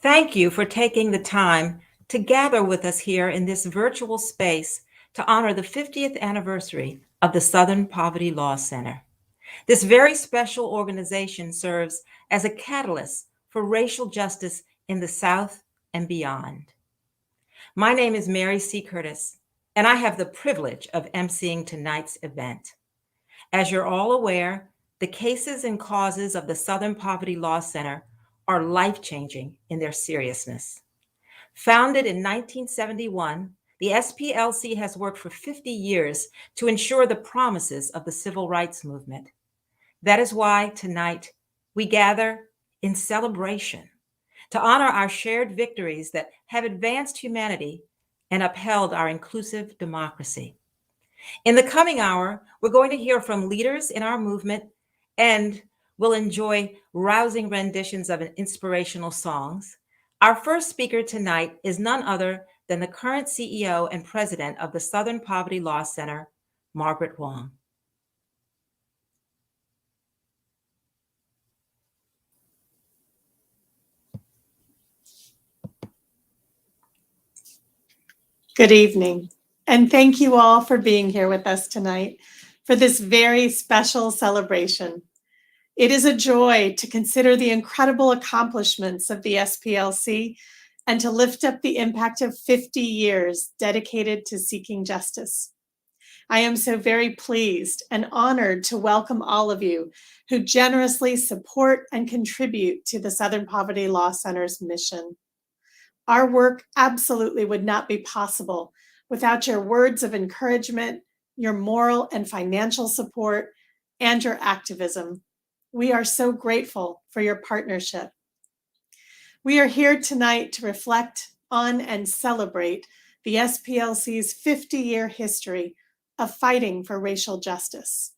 Thank you for taking the time to gather with us here in this virtual space to honor the 50th anniversary of the Southern Poverty Law Center. This very special organization serves as a catalyst for racial justice in the South and beyond. My name is Mary C. Curtis, and I have the privilege of emceeing tonight's event. As you're all aware, the cases and causes of the Southern Poverty Law Center are life-changing in their seriousness. Founded in 1971, the SPLC has worked for 50 years to ensure the promises of the civil rights movement. That is why tonight we gather in celebration to honor our shared victories that have advanced humanity and upheld our inclusive democracy. In the coming hour, we're going to hear from leaders in our movement and we'll enjoy rousing renditions of inspirational songs. Our first speaker tonight is none other than the current CEO and president of the Southern Poverty Law Center, Margaret Wong. Good evening, and thank you all for being here with us tonight for this very special celebration. It is a joy to consider the incredible accomplishments of the SPLC and to lift up the impact of 50 years dedicated to seeking justice. I am so very pleased and honored to welcome all of you who generously support and contribute to the Southern Poverty Law Center's mission. Our work absolutely would not be possible without your words of encouragement, your moral and financial support, and your activism. We are so grateful for your partnership. We are here tonight to reflect on and celebrate the SPLC's 50-year history of fighting for racial justice.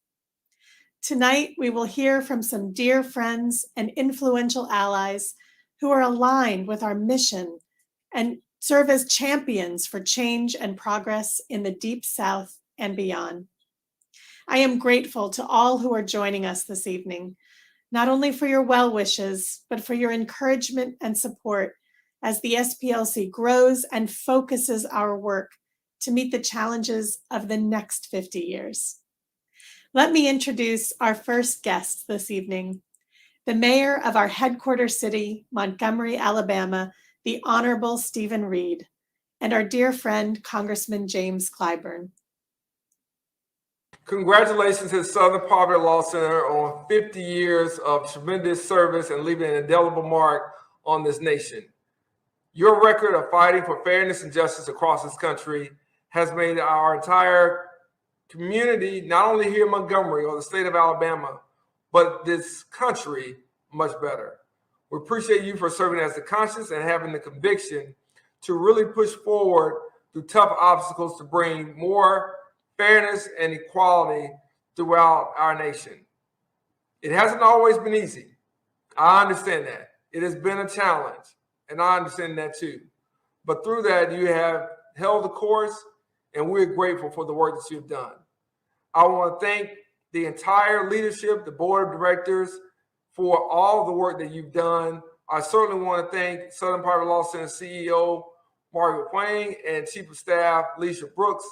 Tonight, we will hear from some dear friends and influential allies who are aligned with our mission and serve as champions for change and progress in the Deep South and beyond. I am grateful to all who are joining us this evening, not only for your well wishes, but for your encouragement and support as the SPLC grows and focuses our work to meet the challenges of the next 50 years. Let me introduce our first guest this evening, the mayor of our headquarters city, Montgomery, Alabama, the Honorable Stephen Reed, and our dear friend, Congressman James Clyburn. Congratulations to the Southern Poverty Law Center on 50 years of tremendous service and leaving an indelible mark on this nation. Your record of fighting for fairness and justice across this country has made our entire community, not only here in Montgomery or the state of Alabama, but this country much better. We appreciate you for serving as the conscience and having the conviction to really push forward through tough obstacles to bring more fairness and equality throughout our nation. It hasn't always been easy. I understand that. It has been a challenge, and I understand that too. But through that, you have held the course, and we're grateful for the work that you've done. I want to thank the entire leadership, the board of directors, for all the work that you've done. I certainly want to thank Southern Poverty Law Center CEO Margaret Wong and Chief of Staff Lisha Brooks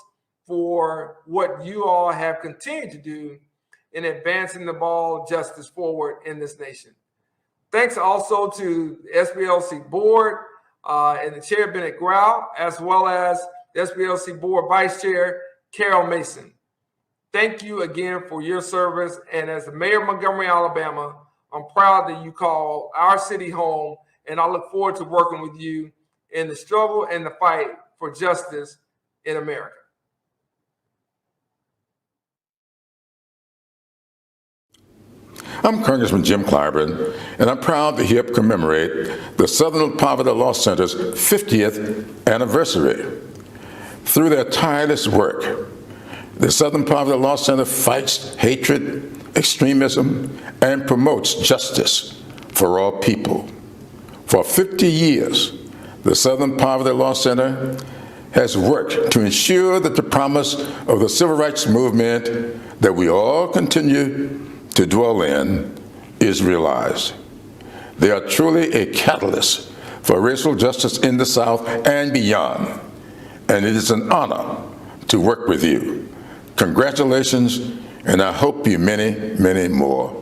for what you all have continued to do in advancing the ball of justice forward in this nation. Thanks also to the SPLC board and the chair, Bennett Grau, as well as the SPLC board vice chair, Carol Mason. Thank you again for your service. And as the mayor of Montgomery, Alabama, I'm proud that you call our city home, and I look forward to working with you in the struggle and the fight for justice in America. I'm Congressman Jim Clyburn, and I'm proud to help commemorate the Southern Poverty Law Center's 50th anniversary. Through their tireless work, the Southern Poverty Law Center fights hatred, extremism, and promotes justice for all people. For 50 years, the Southern Poverty Law Center has worked to ensure that the promise of the civil rights movement that we all continue to dwell in is realized. They are truly a catalyst for racial justice in the South and beyond, and it is an honor to work with you. Congratulations, and I hope you many, many more.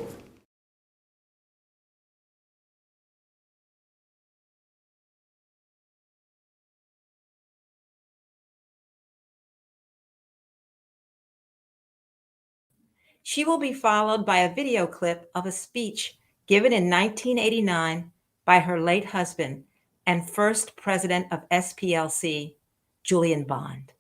She will be followed by a video clip of a speech given in 1989 by her late husband and first president of SPLC, Julian Bond.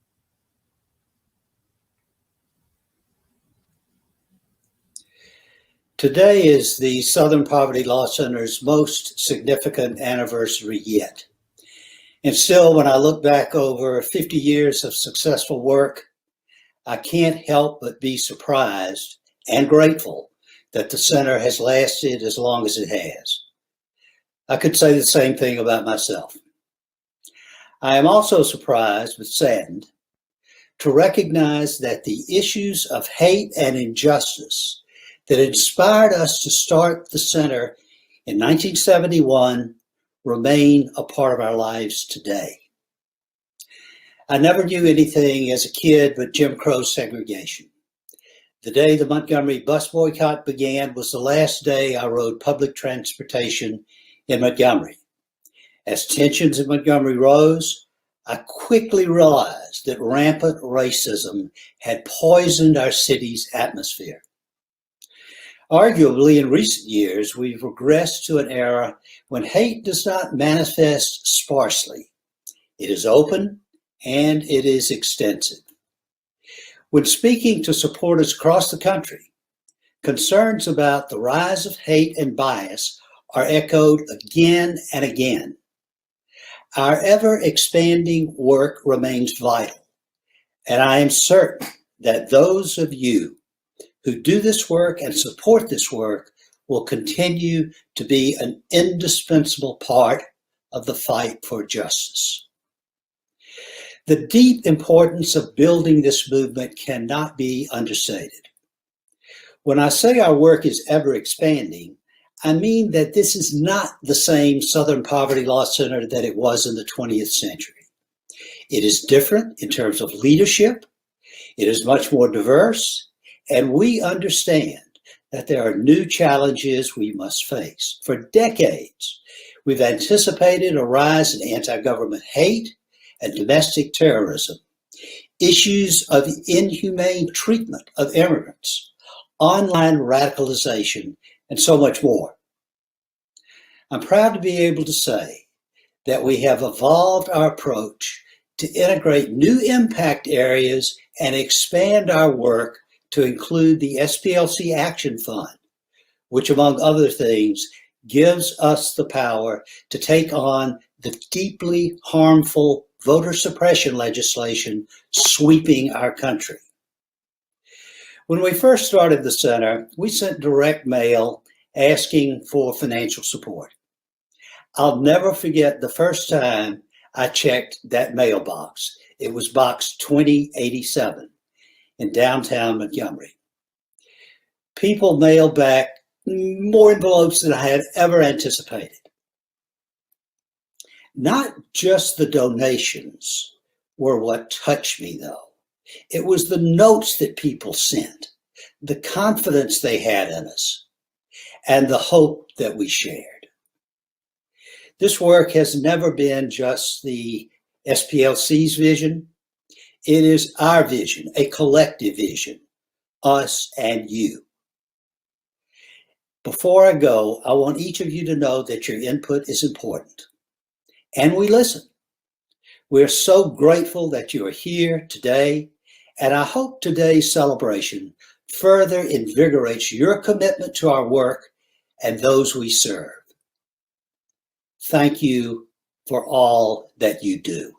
Today is the Southern Poverty Law Center's most significant anniversary yet. And still, when I look back over 50 years of successful work, I can't help but be surprised and grateful that the center has lasted as long as it has. I could say the same thing about myself. I am also surprised but saddened to recognize that the issues of hate and injustice that inspired us to start the center in 1971 remain a part of our lives today. I never knew anything as a kid but Jim Crow segregation. The day the Montgomery Bus Boycott began was the last day I rode public transportation in Montgomery. As tensions in Montgomery rose, I quickly realized that rampant racism had poisoned our city's atmosphere. Arguably, in recent years, we've regressed to an era when hate does not manifest sparsely. It is open and it is extensive. When speaking to supporters across the country, concerns about the rise of hate and bias are echoed again and again. Our ever-expanding work remains vital, and I am certain that those of you who do this work and support this work will continue to be an indispensable part of the fight for justice. The deep importance of building this movement cannot be understated. When I say our work is ever expanding, I mean that this is not the same Southern Poverty Law Center that it was in the 20th century. It is different in terms of leadership. It is much more diverse, and we understand that there are new challenges we must face. For decades, we've anticipated a rise in anti-government hate and domestic terrorism, issues of inhumane treatment of immigrants, online radicalization, and so much more. I'm proud to be able to say that we have evolved our approach to integrate new impact areas and expand our work to include the SPLC Action Fund, which, among other things, gives us the power to take on the deeply harmful voter suppression legislation sweeping our country. When we first started the center, we sent direct mail asking for financial support. I'll never forget the first time I checked that mailbox. It was box 2087 in downtown Montgomery. People mailed back more envelopes than I had ever anticipated. Not just the donations were what touched me, though. It was the notes that people sent, the confidence they had in us, and the hope that we shared. This work has never been just the SPLC's vision. It is our vision, a collective vision, us and you. Before I go, I want each of you to know that your input is important, and we listen. We're so grateful that you are here today, and I hope today's celebration further invigorates your commitment to our work and those we serve. Thank you for all that you do.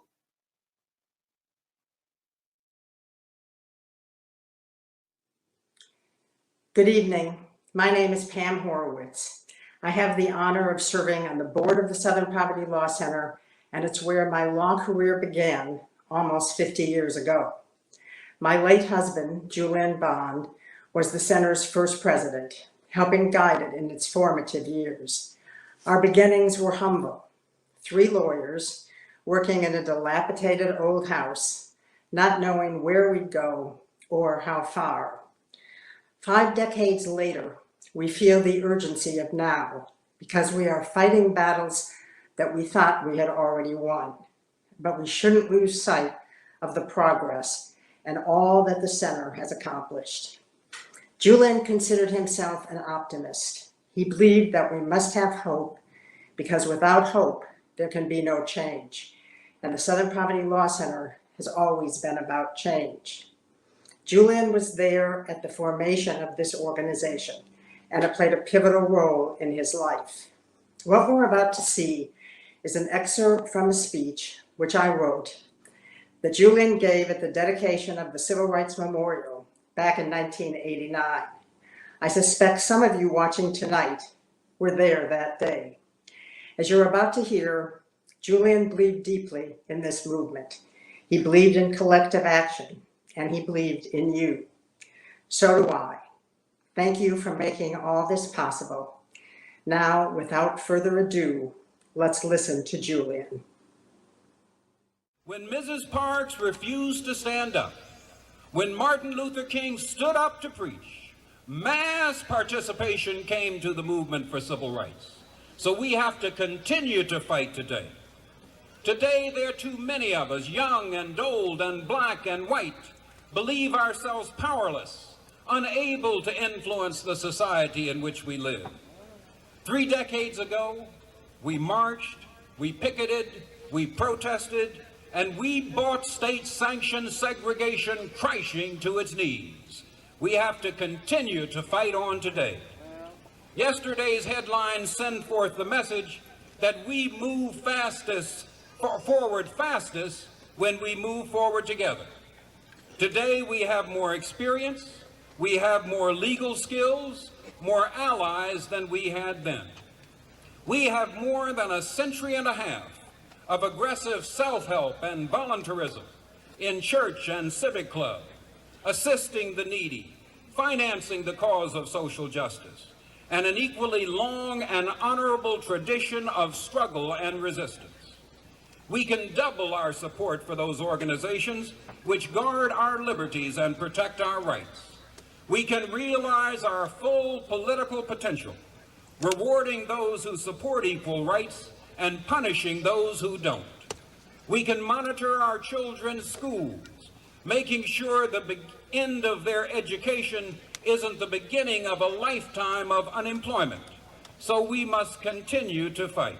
Good evening. My name is Pam Horowitz. I have the honor of serving on the board of the Southern Poverty Law Center, and it's where my long career began almost 50 years ago. My late husband, Julian Bond, was the center's first president, helping guide it in its formative years. Our beginnings were humble. 3 lawyers working in a dilapidated old house, not knowing where we'd go or how far. 5 decades later, we feel the urgency of now because we are fighting battles that we thought we had already won. But we shouldn't lose sight of the progress and all that the center has accomplished. Julian considered himself an optimist. He believed that we must have hope because without hope, there can be no change. And the Southern Poverty Law Center has always been about change. Julian was there at the formation of this organization, and it played a pivotal role in his life. What we're about to see is an excerpt from a speech which I wrote that Julian gave at the dedication of the Civil Rights Memorial back in 1989. I suspect some of you watching tonight were there that day. As you're about to hear, Julian believed deeply in this movement. He believed in collective action, and he believed in you. So do I. Thank you for making all this possible. Now, without further ado, let's listen to Julian. When Mrs. Parks refused to stand up, when Martin Luther King stood up to preach, mass participation came to the movement for civil rights. So we have to continue to fight today. Today, there are too many of us, young and old and black and white, believe ourselves powerless, unable to influence the society in which we live. 3 decades ago, we marched, we picketed, we protested, and we brought state-sanctioned segregation crashing to its knees. We have to continue to fight on today. Yesterday's headlines send forth the message that we move forward fastest when we move forward together. Today we have more experience, we have more legal skills, more allies than we had then. We have more than a century and a half of aggressive self-help and voluntarism in church and civic club, assisting the needy, financing the cause of social justice, and an equally long and honorable tradition of struggle and resistance. We can double our support for those organizations which guard our liberties and protect our rights. We can realize our full political potential, rewarding those who support equal rights and punishing those who don't. We can monitor our children's schools, making sure the end of their education isn't the beginning of a lifetime of unemployment. So we must continue to fight.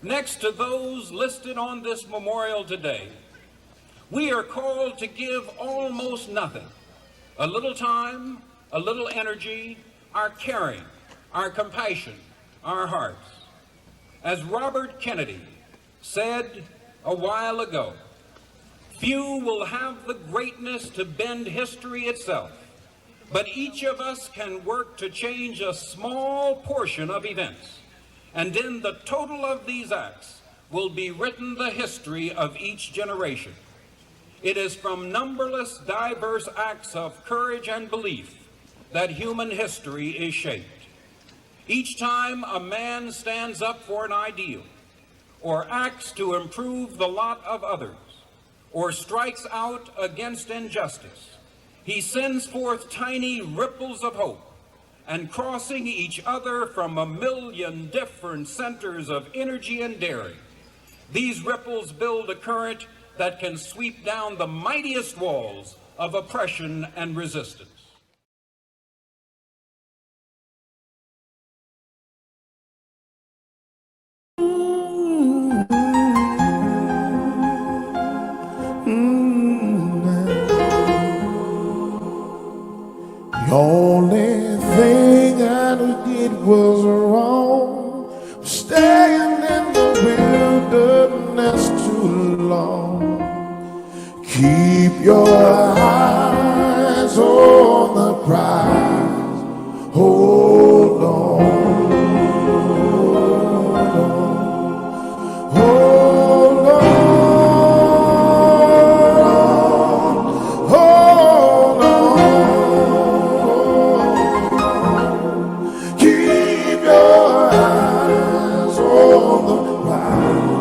Next to those listed on this memorial today, we are called to give almost nothing. A little time, a little energy, our caring, our compassion, our hearts. As Robert Kennedy said a while ago, few will have the greatness to bend history itself, but each of us can work to change a small portion of events, and in the total of these acts will be written the history of each generation. It is from numberless diverse acts of courage and belief that human history is shaped. Each time a man stands up for an ideal, or acts to improve the lot of others, or strikes out against injustice, he sends forth tiny ripples of hope, and crossing each other from a million different centers of energy and daring, these ripples build a current that can sweep down the mightiest walls of oppression and resistance. The only thing I did was wrong, staying in the wilderness too long. Keep your eyes on the prize, hold on. Keep your eyes on the prize.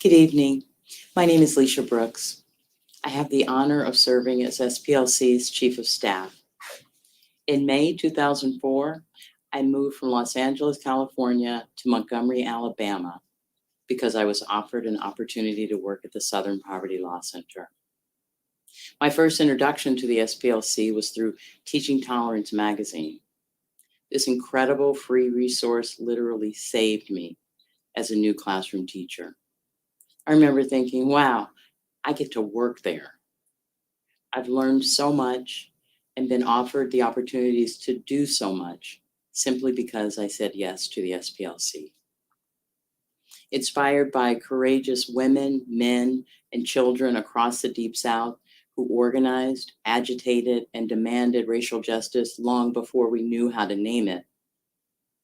Good evening. My name is Lisha Brooks. I have the honor of serving as SPLC's Chief of Staff. In May 2004, I moved from Los Angeles, California to Montgomery, Alabama, because I was offered an opportunity to work at the Southern Poverty Law Center. My first introduction to the SPLC was through Teaching Tolerance magazine. This incredible free resource literally saved me as a new classroom teacher. I remember thinking, wow, I get to work there. I've learned so much and been offered the opportunities to do so much simply because I said yes to the SPLC. Inspired by courageous women, men, and children across the Deep South who organized, agitated, and demanded racial justice long before we knew how to name it,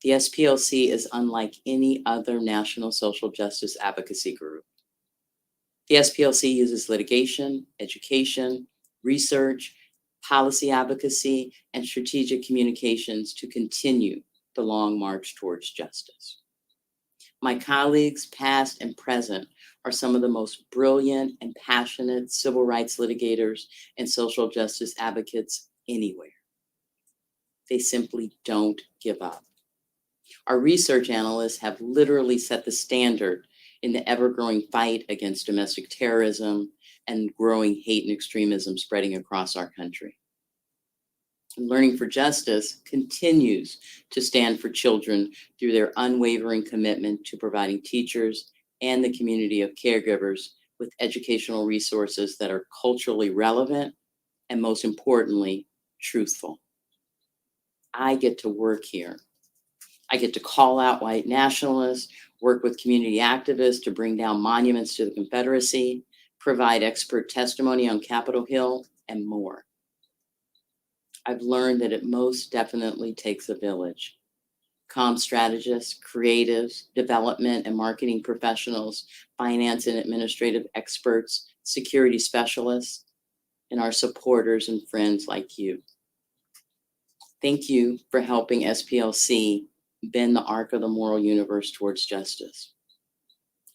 the SPLC is unlike any other national social justice advocacy group. The SPLC uses litigation, education, research, policy advocacy, and strategic communications to continue the long march towards justice. My colleagues, past and present, are some of the most brilliant and passionate civil rights litigators and social justice advocates anywhere. They simply don't give up. Our research analysts have literally set the standard in the ever-growing fight against domestic terrorism and growing hate and extremism spreading across our country. And Learning for Justice continues to stand for children through their unwavering commitment to providing teachers and the community of caregivers with educational resources that are culturally relevant and, most importantly, truthful. I get to work here. I get to call out white nationalists, work with community activists to bring down monuments to the Confederacy, provide expert testimony on Capitol Hill, and more. I've learned that it most definitely takes a village. Comm strategists, creatives, development and marketing professionals, finance and administrative experts, security specialists, and our supporters and friends like you. Thank you for helping SPLC bend the arc of the moral universe towards justice.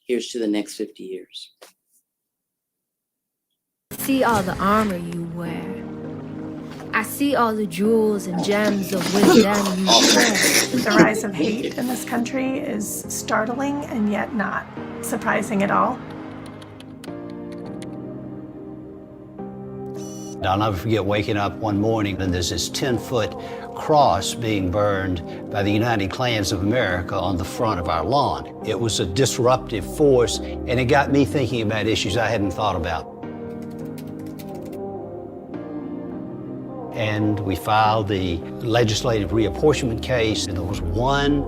Here's to the next 50 years. See all the armor you wear. I see all the jewels and gems of wisdom you wear. The rise of hate in this country is startling and yet not surprising at all. I'll never forget waking up one morning and there's this 10-foot cross being burned by the United Klans of America on the front of our lawn. It was a disruptive force, and it got me thinking about issues I hadn't thought about. And we filed the legislative reapportionment case, and there was one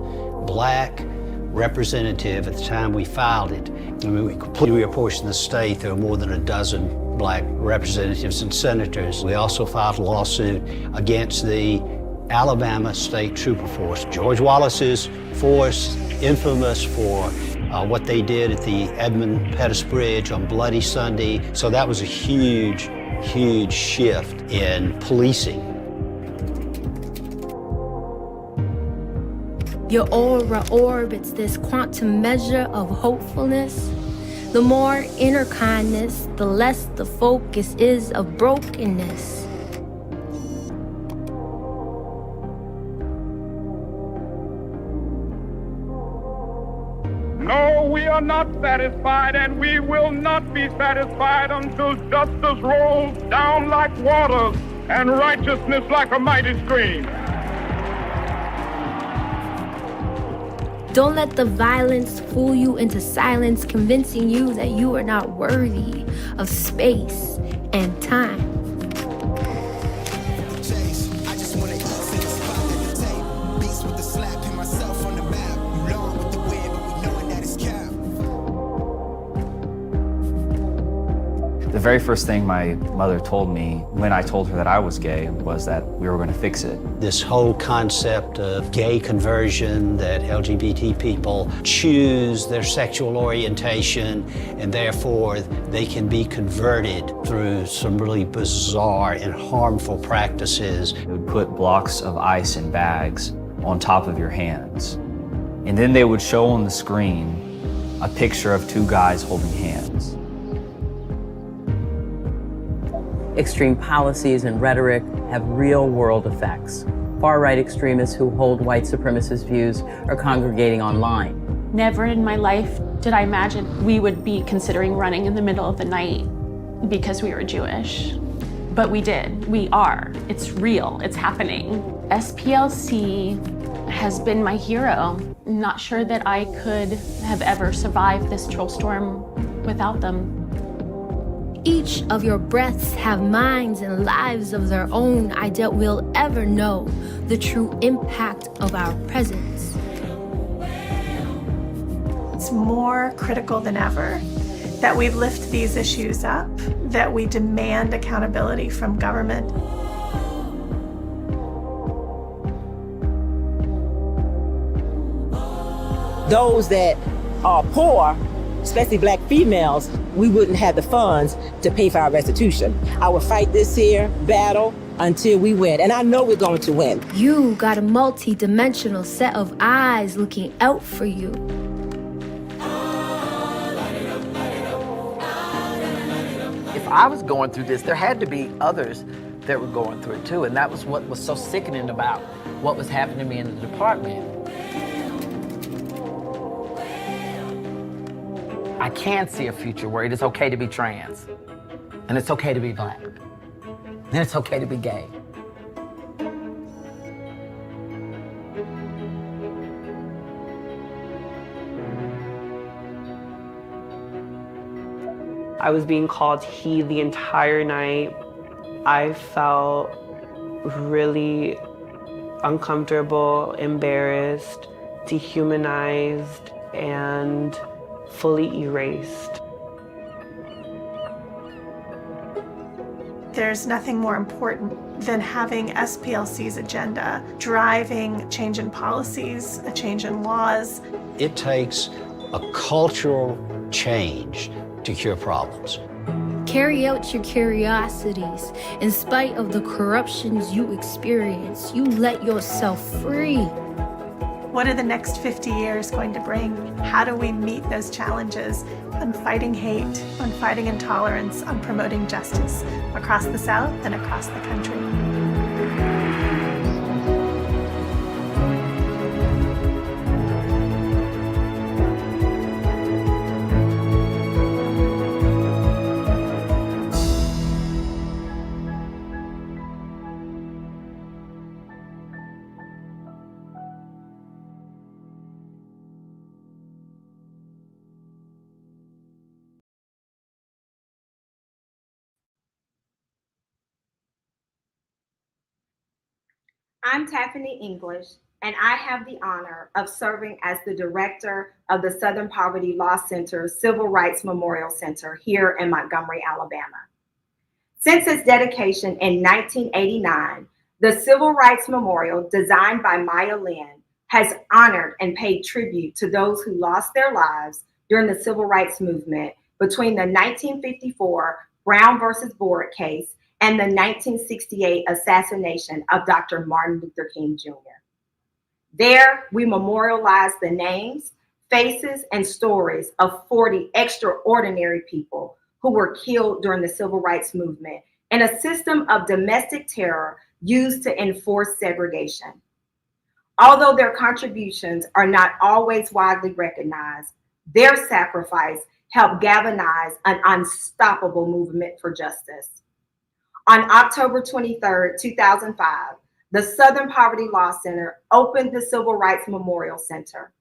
black representative at the time we filed it. I mean, we completely reapportioned the state. There were more than a dozen black representatives and senators. We also filed a lawsuit against the Alabama State Trooper Force. George Wallace's force, infamous for what they did at the Edmund Pettus Bridge on Bloody Sunday. So that was a huge, huge shift in policing. Your aura orbits this quantum measure of hopefulness. The more inner kindness, the less the focus is of brokenness. No, we are not satisfied, and we will not be satisfied until justice rolls down like waters and righteousness like a mighty stream. Don't let the violence fool you into silence, convincing you that you are not worthy of space and time. The very first thing my mother told me when I told her that I was gay was that we were going to fix it. This whole concept of gay conversion, that LGBT people choose their sexual orientation and therefore they can be converted through some really bizarre and harmful practices. They would put blocks of ice in bags on top of your hands. And then they would show on the screen a picture of two guys holding hands. Extreme policies and rhetoric have real-world effects. Far-right extremists who hold white supremacist views are congregating online. Never in my life did I imagine we would be considering running in the middle of the night because we were Jewish. But we did. We are. It's real. It's happening. SPLC has been my hero. I'm not sure that I could have ever survived this troll storm without them. Each of your breaths have minds and lives of their own. I doubt we'll ever know the true impact of our presence. It's more critical than ever that we lift these issues up, that we demand accountability from government. Those that are poor, especially Black females, we wouldn't have the funds to pay for our restitution. I will fight this here battle until we win, and I know we're going to win. You got a multi-dimensional set of eyes looking out for you. If I was going through this, there had to be others that were going through it too, and that was what was so sickening about what was happening to me in the department. I can see a future where it is okay to be trans, and it's okay to be Black, and it's okay to be gay. I was being called he the entire night. I felt really uncomfortable, embarrassed, dehumanized, and fully erased. There's nothing more important than having SPLC's agenda driving change in policies, a change in laws. It takes a cultural change to cure problems. Carry out your curiosities. In spite of the corruptions you experience, you let yourself free. What are the next 50 years going to bring? How do we meet those challenges on fighting hate, on fighting intolerance, on promoting justice across the South and across the country? I'm Tiffany English, and I have the honor of serving as the director of the Southern Poverty Law Center's Civil Rights Memorial Center here in Montgomery, Alabama. Since its dedication in 1989, the Civil Rights Memorial, designed by Maya Lin, has honored and paid tribute to those who lost their lives during the Civil Rights Movement between the 1954 Brown versus Board case and the 1968 assassination of Dr. Martin Luther King Jr. There, we memorialize the names, faces, and stories of 40 extraordinary people who were killed during the Civil Rights Movement in a system of domestic terror used to enforce segregation. Although their contributions are not always widely recognized, their sacrifice helped galvanize an unstoppable movement for justice. On October 23, 2005, the Southern Poverty Law Center opened the Civil Rights Memorial Center,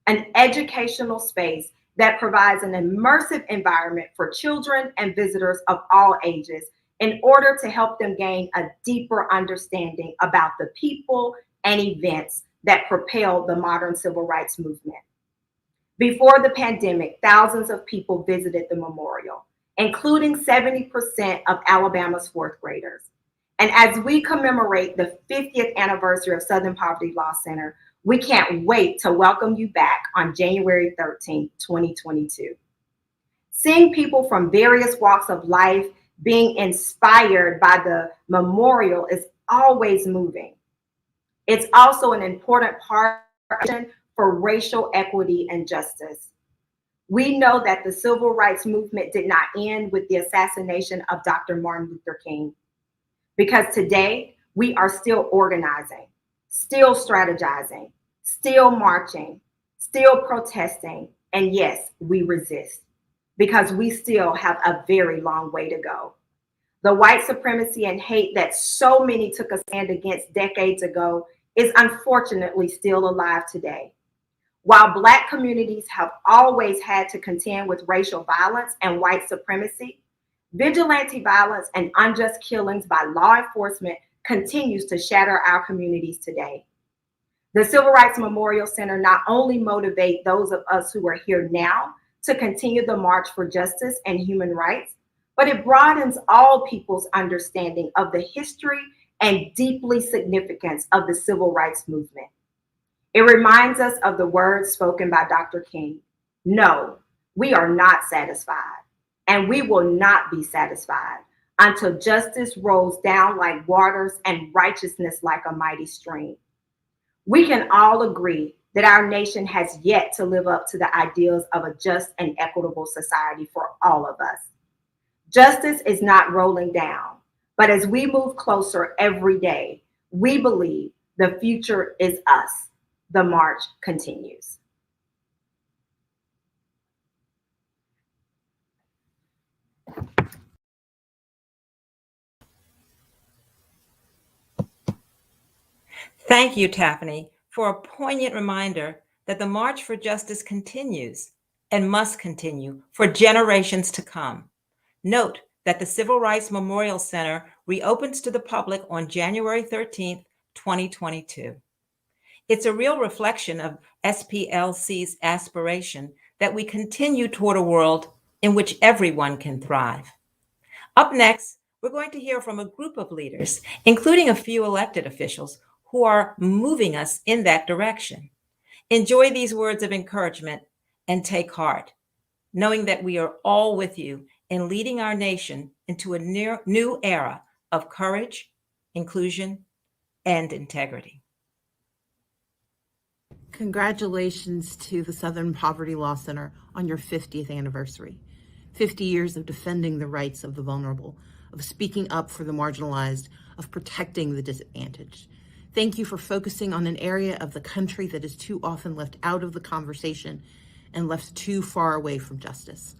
an educational space that provides an immersive environment for children and visitors of all ages in order to help them gain a deeper understanding about the people and events that propelled the modern civil rights movement. Before the pandemic, thousands of people visited the memorial, including 70% of Alabama's fourth graders. And as we commemorate the 50th anniversary of Southern Poverty Law Center, we can't wait to welcome you back on January 13, 2022. Seeing people from various walks of life being inspired by the memorial is always moving. It's also an important part for racial equity and justice. We know that the civil rights movement did not end with the assassination of Dr. Martin Luther King, because today we are still organizing, still strategizing, still marching, still protesting, and yes, we resist, because we still have a very long way to go. The white supremacy and hate that so many took a stand against decades ago is unfortunately still alive today. While Black communities have always had to contend with racial violence and white supremacy, vigilante violence and unjust killings by law enforcement continues to shatter our communities today. The Civil Rights Memorial Center not only motivates those of us who are here now to continue the march for justice and human rights, but it broadens all people's understanding of the history and deeply significance of the civil rights movement. It reminds us of the words spoken by Dr. King. No, we are not satisfied, and we will not be satisfied until justice rolls down like waters and righteousness like a mighty stream. We can all agree that our nation has yet to live up to the ideals of a just and equitable society for all of us. Justice is not rolling down, but as we move closer every day, we believe the future is us. The march continues. Thank you, Taffany, for a poignant reminder that the March for Justice continues and must continue for generations to come. Note that the Civil Rights Memorial Center reopens to the public on January 13th, 2022. It's a real reflection of SPLC's aspiration that we continue toward a world in which everyone can thrive. Up next, we're going to hear from a group of leaders, including a few elected officials, who are moving us in that direction. Enjoy these words of encouragement and take heart, knowing that we are all with you in leading our nation into a new era of courage, inclusion, and integrity. Congratulations to the Southern Poverty Law Center on your 50th anniversary. 50 years of defending the rights of the vulnerable, of speaking up for the marginalized, of protecting the disadvantaged. Thank you for focusing on an area of the country that is too often left out of the conversation and left too far away from justice.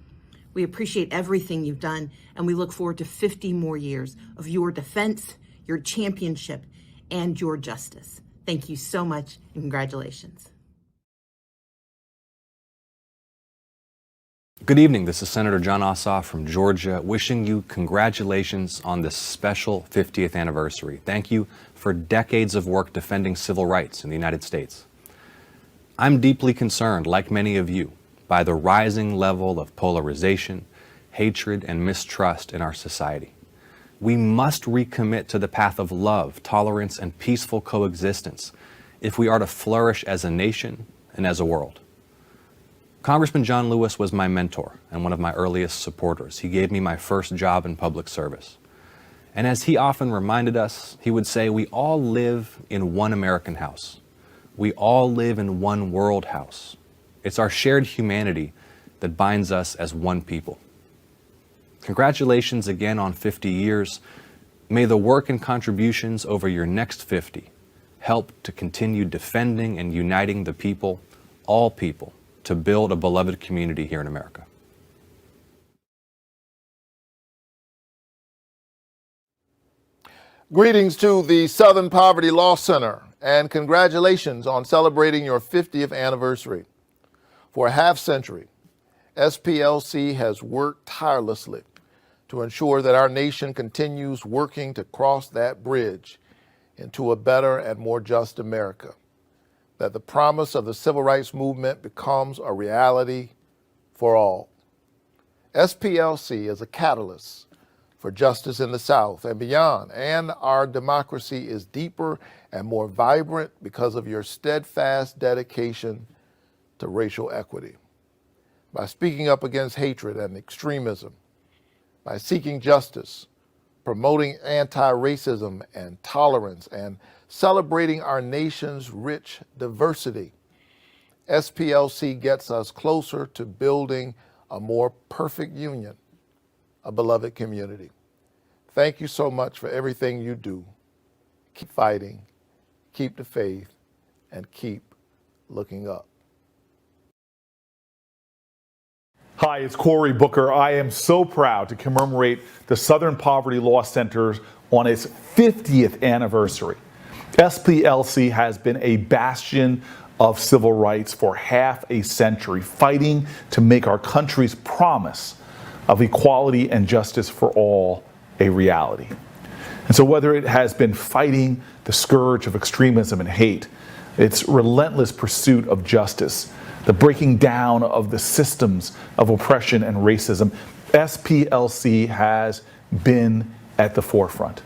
We appreciate everything you've done, and we look forward to 50 more years of your defense, your championship, and your justice. Thank you so much, and congratulations. Good evening. This is Senator Jon Ossoff from Georgia, wishing you congratulations on this special 50th anniversary. Thank you for decades of work defending civil rights in the United States. I'm deeply concerned, like many of you, by the rising level of polarization, hatred, and mistrust in our society. We must recommit to the path of love, tolerance, and peaceful coexistence if we are to flourish as a nation and as a world. Congressman John Lewis was my mentor and one of my earliest supporters. He gave me my first job in public service. And as he often reminded us, he would say, we all live in one American house. We all live in one world house. It's our shared humanity that binds us as one people. Congratulations again on 50 years. May the work and contributions over your next 50 help to continue defending and uniting the people, all people, to build a beloved community here in America. Greetings to the Southern Poverty Law Center, and congratulations on celebrating your 50th anniversary. For a half century, SPLC has worked tirelessly to ensure that our nation continues working to cross that bridge into a better and more just America, that the promise of the civil rights movement becomes a reality for all. SPLC is a catalyst for justice in the South and beyond, and our democracy is deeper and more vibrant because of your steadfast dedication to racial equity. By speaking up against hatred and extremism, by seeking justice, promoting anti-racism and tolerance, and celebrating our nation's rich diversity, SPLC gets us closer to building a more perfect union, a beloved community. Thank you so much for everything you do. Keep fighting, keep the faith, and keep looking up. Hi, it's Cory Booker. I am so proud to commemorate the Southern Poverty Law Center on its 50th anniversary. SPLC has been a bastion of civil rights for half a century, fighting to make our country's promise of equality and justice for all a reality. And so whether it has been fighting the scourge of extremism and hate, its relentless pursuit of justice, the breaking down of the systems of oppression and racism, SPLC has been at the forefront.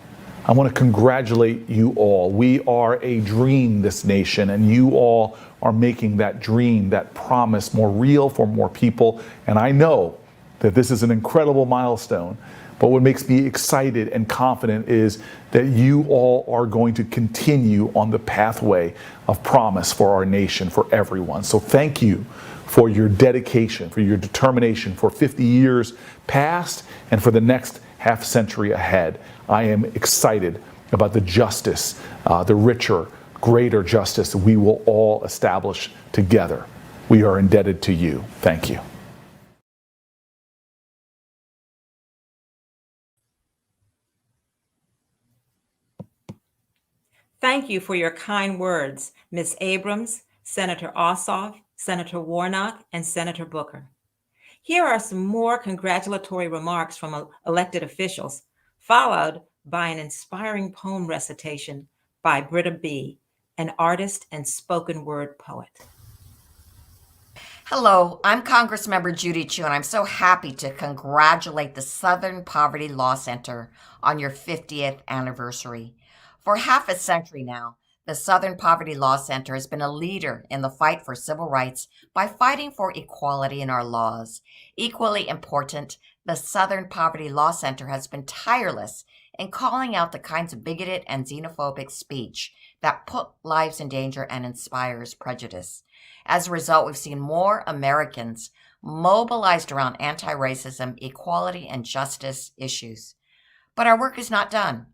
I want to congratulate you all. We are a dream, this nation, and you all are making that dream, that promise more real for more people. And I know that this is an incredible milestone. But what makes me excited and confident is that you all are going to continue on the pathway of promise for our nation, for everyone. So thank you for your dedication, for your determination for 50 years past and for the next half century ahead. I am excited about the justice, the richer, greater justice that we will all establish together. We are indebted to you. Thank you. Thank you for your kind words, Ms. Abrams, Senator Ossoff, Senator Warnock, and Senator Booker. Here are some more congratulatory remarks from elected officials, followed by an inspiring poem recitation by Britta B., an artist and spoken word poet. Hello, I'm Congressmember Judy Chu, and I'm so happy to congratulate the Southern Poverty Law Center on your 50th anniversary. For half a century now, the Southern Poverty Law Center has been a leader in the fight for civil rights by fighting for equality in our laws. Equally important, the Southern Poverty Law Center has been tireless in calling out the kinds of bigoted and xenophobic speech that put lives in danger and inspires prejudice. As a result, we've seen more Americans mobilized around anti-racism, equality, and justice issues. But our work is not done.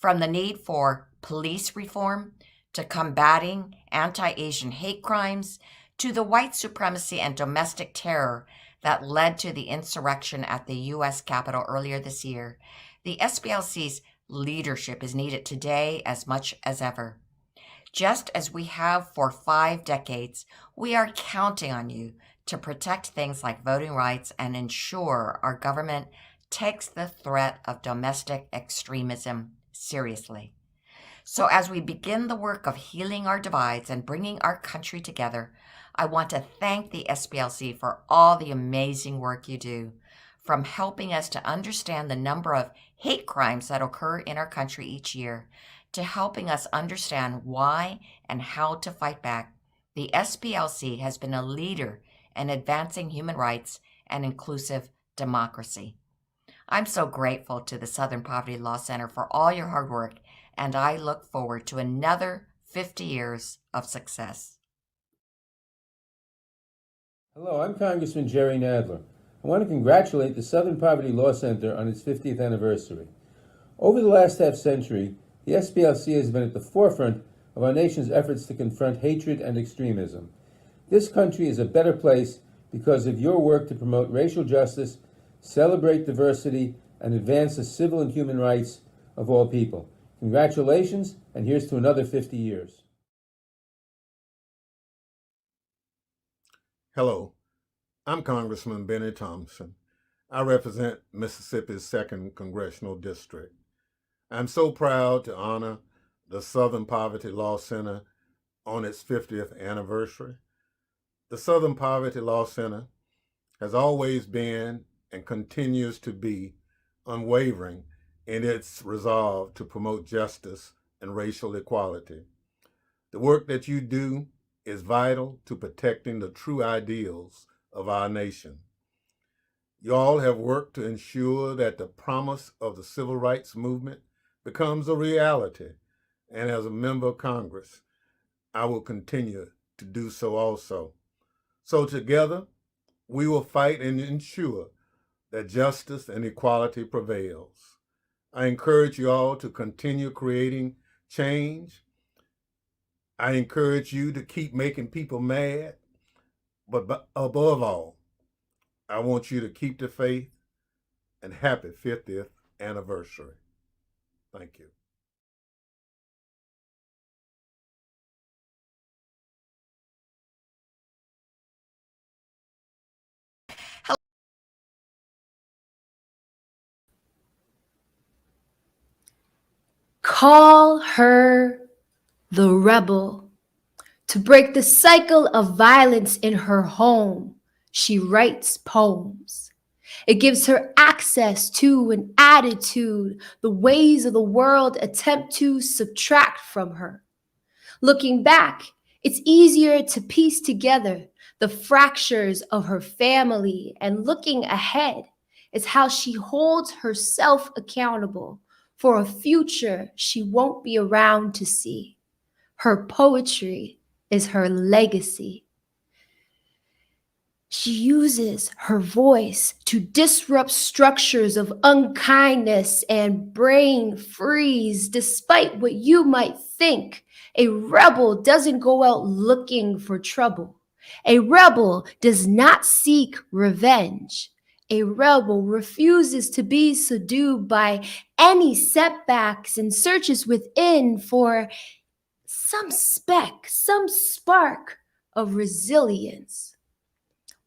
From the need for police reform to combating anti-Asian hate crimes to the white supremacy and domestic terror that led to the insurrection at the U.S. Capitol earlier this year, the SPLC's leadership is needed today as much as ever. Just as we have for 5 decades, we are counting on you to protect things like voting rights and ensure our government takes the threat of domestic extremism seriously. So as we begin the work of healing our divides and bringing our country together, I want to thank the SPLC for all the amazing work you do, from helping us to understand the number of hate crimes that occur in our country each year, to helping us understand why and how to fight back. The SPLC has been a leader in advancing human rights and inclusive democracy. I'm so grateful to the Southern Poverty Law Center for all your hard work, and I look forward to another 50 years of success. Hello, I'm Congressman Jerry Nadler. I want to congratulate the Southern Poverty Law Center on its 50th anniversary. Over the last half century, the SPLC has been at the forefront of our nation's efforts to confront hatred and extremism. This country is a better place because of your work to promote racial justice, celebrate diversity, and advance the civil and human rights of all people. Congratulations, and here's to another 50 years. Hello, I'm Congressman Benny Thompson. I represent Mississippi's 2nd Congressional District. I'm so proud to honor the Southern Poverty Law Center on its 50th anniversary. The Southern Poverty Law Center has always been and continues to be unwavering in its resolve to promote justice and racial equality. The work that you do is vital to protecting the true ideals of our nation. You all have worked to ensure that the promise of the civil rights movement becomes a reality, and as a member of Congress, I will continue to do so also. So together, we will fight and ensure that justice and equality prevails. I encourage you all to continue creating change. I encourage you to keep making people mad, but above all, I want you to keep the faith, and happy 50th anniversary. Thank you. Call her the rebel. To break the cycle of violence in her home, she writes poems. It gives her access to an attitude the ways of the world attempt to subtract from her. Looking back, it's easier to piece together the fractures of her family, and looking ahead is how she holds herself accountable for a future she won't be around to see. Her poetry is her legacy. She uses her voice to disrupt structures of unkindness and brain freeze. Despite what you might think, a rebel doesn't go out looking for trouble. A rebel does not seek revenge. A rebel refuses to be subdued by any setbacks and searches within for some speck, some spark of resilience.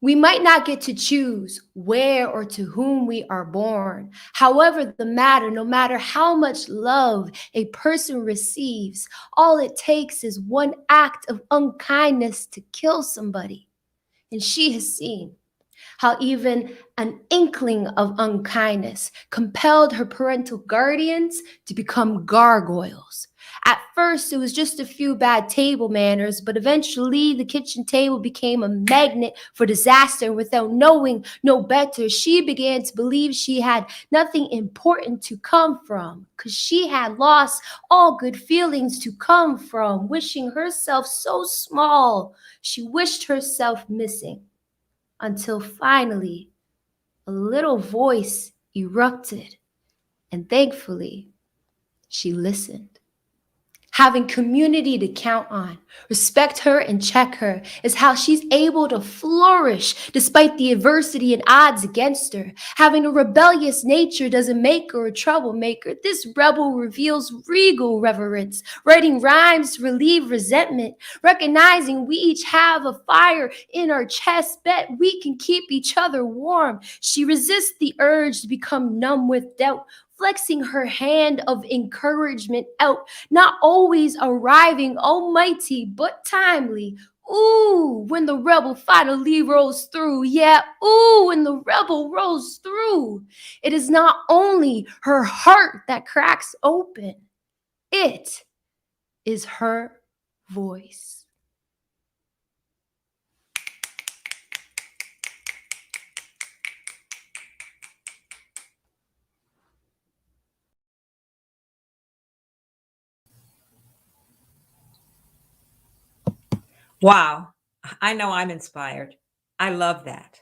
We might not get to choose where or to whom we are born. However, no matter how much love a person receives, all it takes is one act of unkindness to kill somebody. And she has seen how even an inkling of unkindness compelled her parental guardians to become gargoyles. At first, it was just a few bad table manners, but eventually the kitchen table became a magnet for disaster. Without knowing no better, she began to believe she had nothing important to come from, because she had lost all good feelings to come from, wishing herself so small. She wished herself missing. Until finally, a little voice erupted, and thankfully, she listened. Having community to count on, respect her and check her is how she's able to flourish despite the adversity and odds against her. Having a rebellious nature doesn't make her a troublemaker. This rebel reveals regal reverence, writing rhymes to relieve resentment, recognizing we each have a fire in our chest, bet we can keep each other warm. She resists the urge to become numb with doubt, flexing her hand of encouragement out, not always arriving almighty, but timely. Ooh, when the rebel finally rolls through. Yeah, ooh, when the rebel rolls through. It is not only her heart that cracks open. It is her voice. Wow, I know I'm inspired. I love that.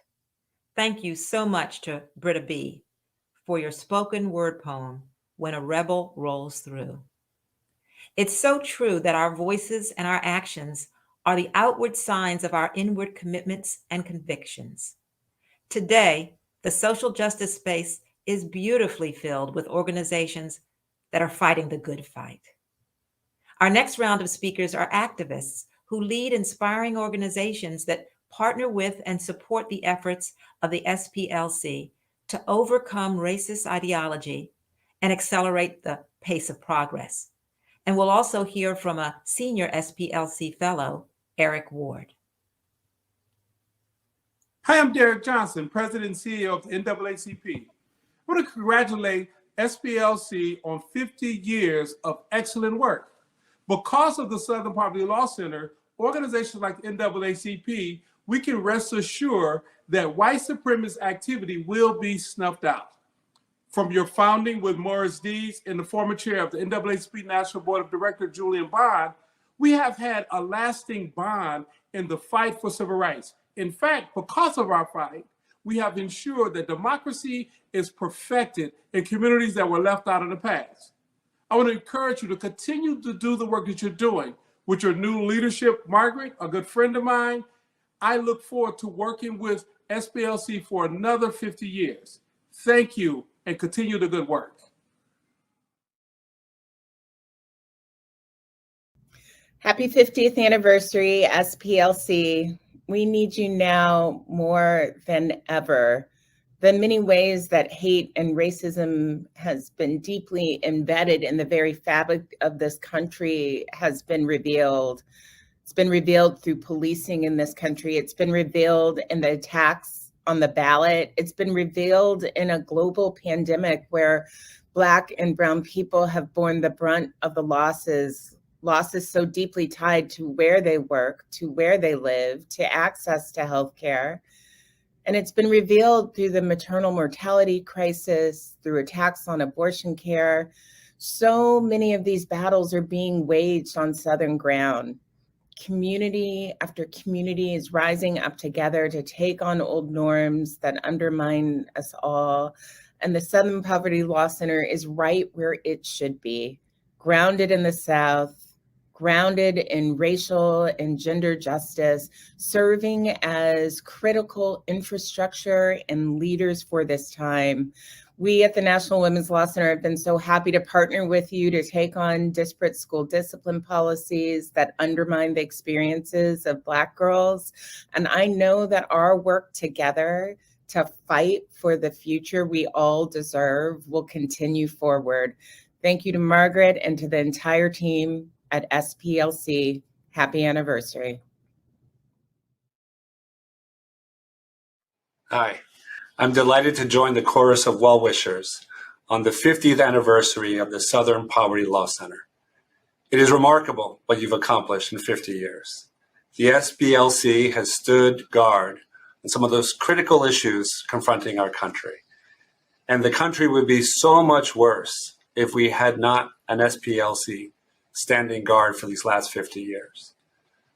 Thank you so much to Britta B. for your spoken word poem, When a Rebel Rolls Through. It's so true that our voices and our actions are the outward signs of our inward commitments and convictions. Today, the social justice space is beautifully filled with organizations that are fighting the good fight. Our next round of speakers are activists who lead inspiring organizations that partner with and support the efforts of the SPLC to overcome racist ideology and accelerate the pace of progress. And we'll also hear from a senior SPLC fellow, Eric Ward. Hi, I'm Derek Johnson, President and CEO of the NAACP. I want to congratulate SPLC on 50 years of excellent work. Because of the Southern Poverty Law Center, organizations like the NAACP, we can rest assured that white supremacist activity will be snuffed out. From your founding with Morris Deeds and the former chair of the NAACP National Board of Directors, Julian Bond, we have had a lasting bond in the fight for civil rights. In fact, because of our fight, we have ensured that democracy is perfected in communities that were left out in the past. I want to encourage you to continue to do the work that you're doing with your new leadership. Margaret, a good friend of mine, I look forward to working with SPLC for another 50 years. Thank you, and continue the good work. Happy 50th anniversary, SPLC. We need you now more than ever. The many ways that hate and racism has been deeply embedded in the very fabric of this country has been revealed. It's been revealed through policing in this country. It's been revealed in the attacks on the ballot. It's been revealed in a global pandemic where Black and brown people have borne the brunt of the losses so deeply tied to where they work, to where they live, to access to healthcare. And it's been revealed through the maternal mortality crisis, through attacks on abortion care. So many of these battles are being waged on Southern ground. Community after community is rising up together to take on old norms that undermine us all. And the Southern Poverty Law Center is right where it should be, grounded in the South, grounded in racial and gender justice, serving as critical infrastructure and leaders for this time. We at the National Women's Law Center have been so happy to partner with you to take on disparate school discipline policies that undermine the experiences of Black girls. And I know that our work together to fight for the future we all deserve will continue forward. Thank you to Margaret and to the entire team at SPLC. Happy anniversary. Hi, I'm delighted to join the chorus of well-wishers on the 50th anniversary of the Southern Poverty Law Center. It is remarkable what you've accomplished in 50 years. The SPLC has stood guard on some of those critical issues confronting our country. And the country would be so much worse if we had not an SPLC standing guard for these last 50 years.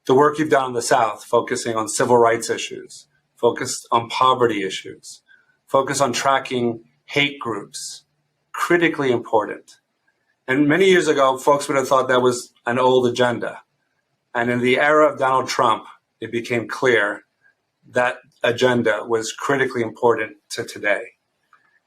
The work you've done in the South, focusing on civil rights issues, focused on poverty issues, focused on tracking hate groups, critically important. And many years ago, folks would have thought that was an old agenda. And in the era of Donald Trump, it became clear that agenda was critically important to today.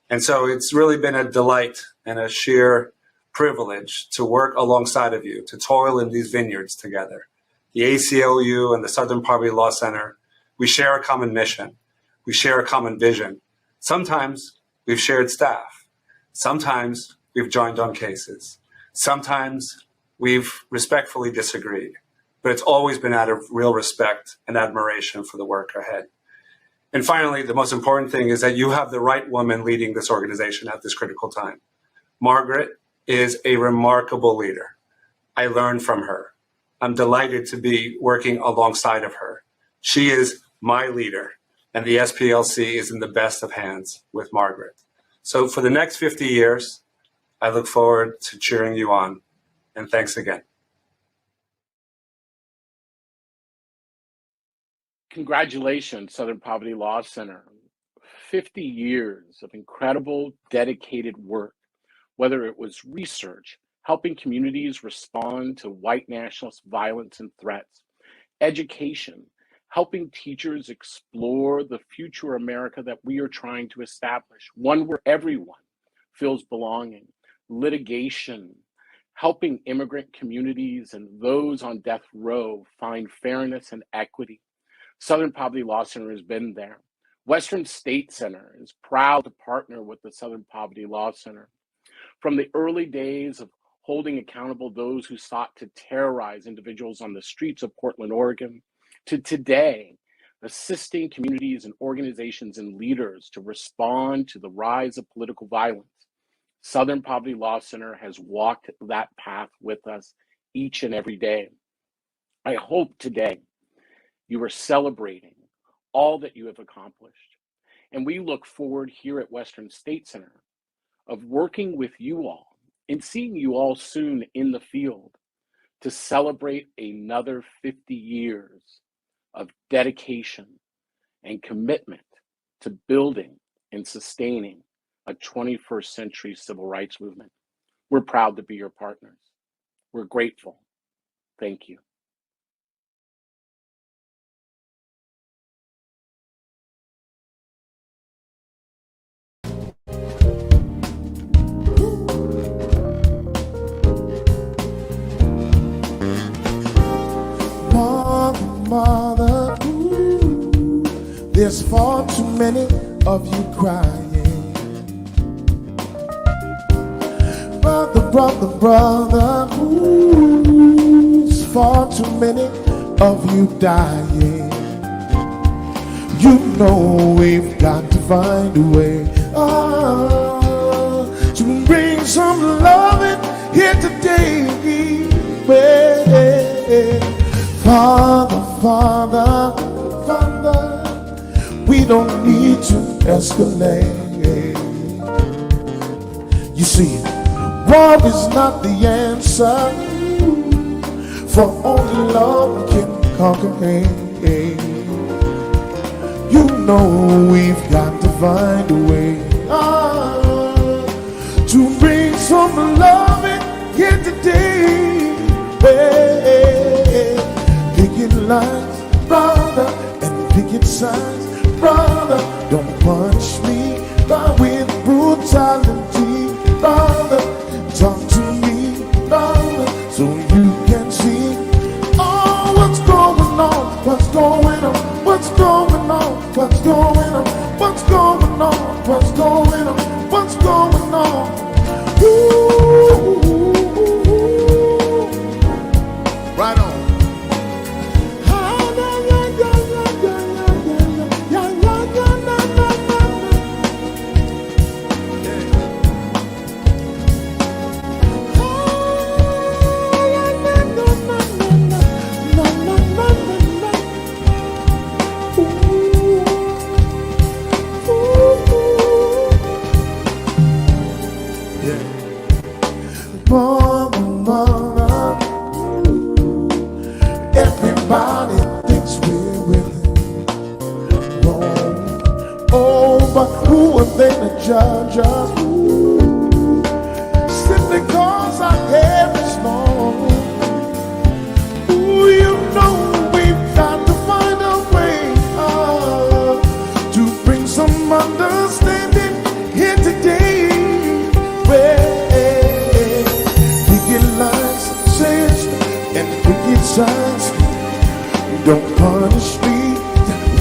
And so it's really been a delight and a sheer privilege to work alongside of you, to toil in these vineyards together. The ACLU and the Southern Poverty Law Center, we share a common mission. We share a common vision. Sometimes we've shared staff. Sometimes we've joined on cases. Sometimes we've respectfully disagreed, but it's always been out of real respect and admiration for the work ahead. And finally, the most important thing is that you have the right woman leading this organization at this critical time. Margaret is a remarkable leader. I learned from her. I'm delighted to be working alongside of her. She is my leader, and the SPLC is in the best of hands with Margaret. So for the next 50 years, I look forward to cheering you on, and thanks again. Congratulations, Southern Poverty Law Center. 50 years of incredible, dedicated work, whether it was research, helping communities respond to white nationalist violence and threats, education, helping teachers explore the future America that we are trying to establish, one where everyone feels belonging, litigation, helping immigrant communities and those on death row find fairness and equity. Southern Poverty Law Center has been there. Western State Center is proud to partner with the Southern Poverty Law Center. From the early days of holding accountable those who sought to terrorize individuals on the streets of Portland, Oregon, to today, assisting communities and organizations and leaders to respond to the rise of political violence, Southern Poverty Law Center has walked that path with us each and every day. I hope today you are celebrating all that you have accomplished. And we look forward here at Western State Center of working with you all and seeing you all soon in the field to celebrate another 50 years of dedication and commitment to building and sustaining a 21st century civil rights movement. We're proud to be your partners. We're grateful. Thank you. Mother, ooh, there's far too many of you crying. Brother, ooh, there's far too many of you dying. You know we've got to find a way to bring some loving here today. Father, we don't need to escalate. You see, war is not the answer, for only love can conquer hate. You know we've got to find a way to bring some loving here today. Picket lines, brother, and picket signs, brother. Don't punch me with brutality, brother. Talk to me, brother, so you can see what's going on, what's going on, what's going on, what's going on, what's going on, what's going on, what's going on. Ooh. Right on. Everybody thinks we're with it wrong. Oh, but who are they to judge us? Simply cause our hair is long. Ooh, you know we've got to find a way to bring some understanding here today. Picket lines, says, and picket signs. Don't punish me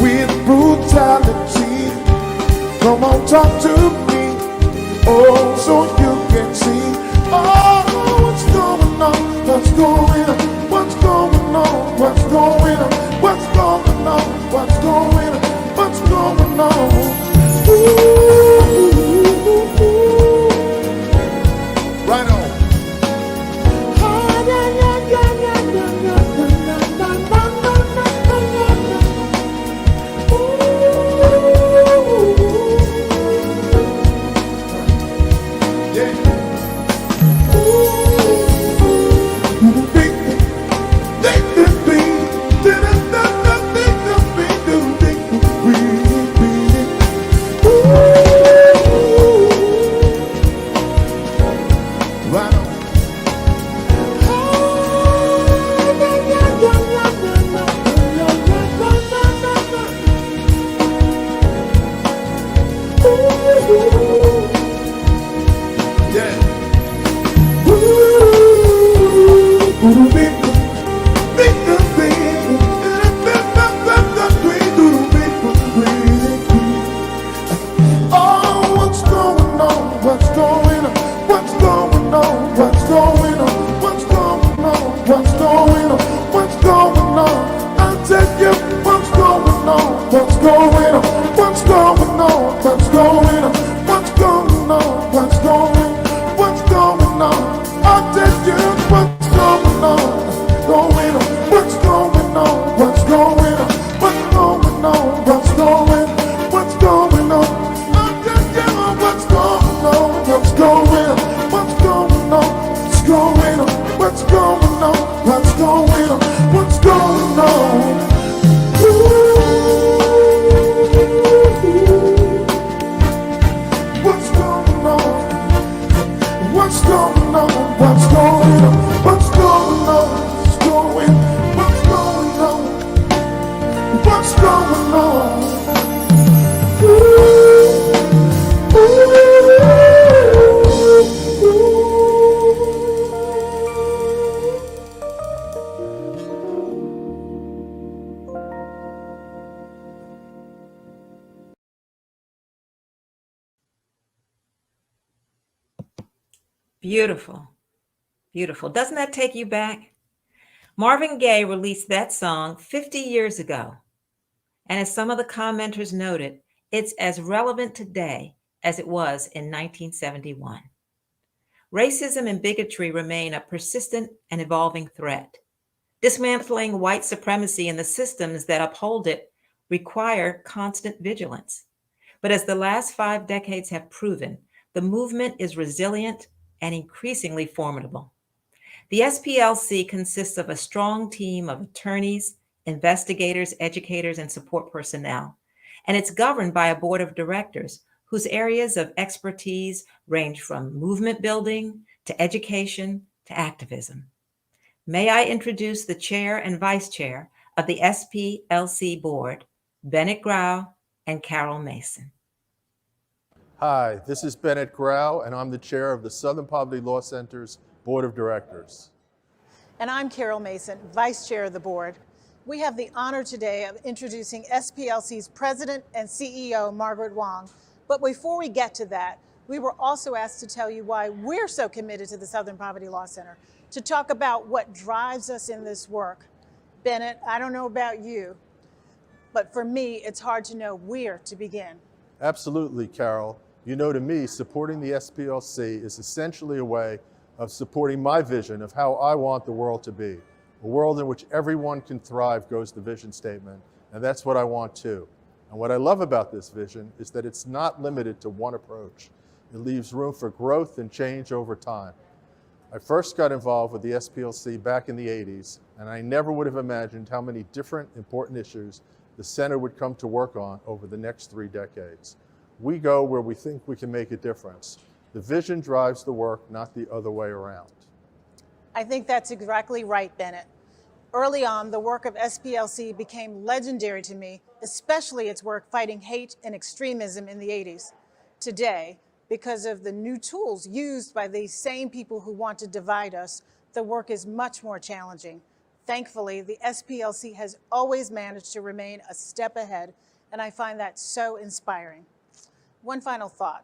with brutality. Come on, talk to me, oh, so you can see, what's going on, what's going on, what's going on, what's going on, what's going on, what's going on, what's going on. Ooh, right on. Beautiful, beautiful. Doesn't that take you back? Marvin Gaye released that song 50 years ago. And as some of the commenters noted, it's as relevant today as it was in 1971. Racism and bigotry remain a persistent and evolving threat. Dismantling white supremacy and the systems that uphold it require constant vigilance. But as the last 5 decades have proven, the movement is resilient and increasingly formidable. The SPLC consists of a strong team of attorneys, investigators, educators, and support personnel, and it's governed by a board of directors whose areas of expertise range from movement building to education to activism. May I introduce the chair and vice chair of the SPLC board, Bennett Grau and Carol Mason. Hi, this is Bennett Grau, and I'm the chair of the Southern Poverty Law Center's Board of Directors. And I'm Carol Mason, vice chair of the board. We have the honor today of introducing SPLC's president and CEO, Margaret Wong. But before we get to that, we were also asked to tell you why we're so committed to the Southern Poverty Law Center, to talk about what drives us in this work. Bennett, I don't know about you, but for me, it's hard to know where to begin. Absolutely, Carol. You know, to me, supporting the SPLC is essentially a way of supporting my vision of how I want the world to be. A world in which everyone can thrive goes the vision statement, and that's what I want too. And what I love about this vision is that it's not limited to one approach. It leaves room for growth and change over time. I first got involved with the SPLC back in the 80s, and I never would have imagined how many different important issues the center would come to work on over the next 3 decades. We go where we think we can make a difference. The vision drives the work, not the other way around. I think that's exactly right, Bennett. Early on, the work of SPLC became legendary to me, especially its work fighting hate and extremism in the 80s. Today, because of the new tools used by these same people who want to divide us, the work is much more challenging. Thankfully, the SPLC has always managed to remain a step ahead, and I find that so inspiring. One final thought.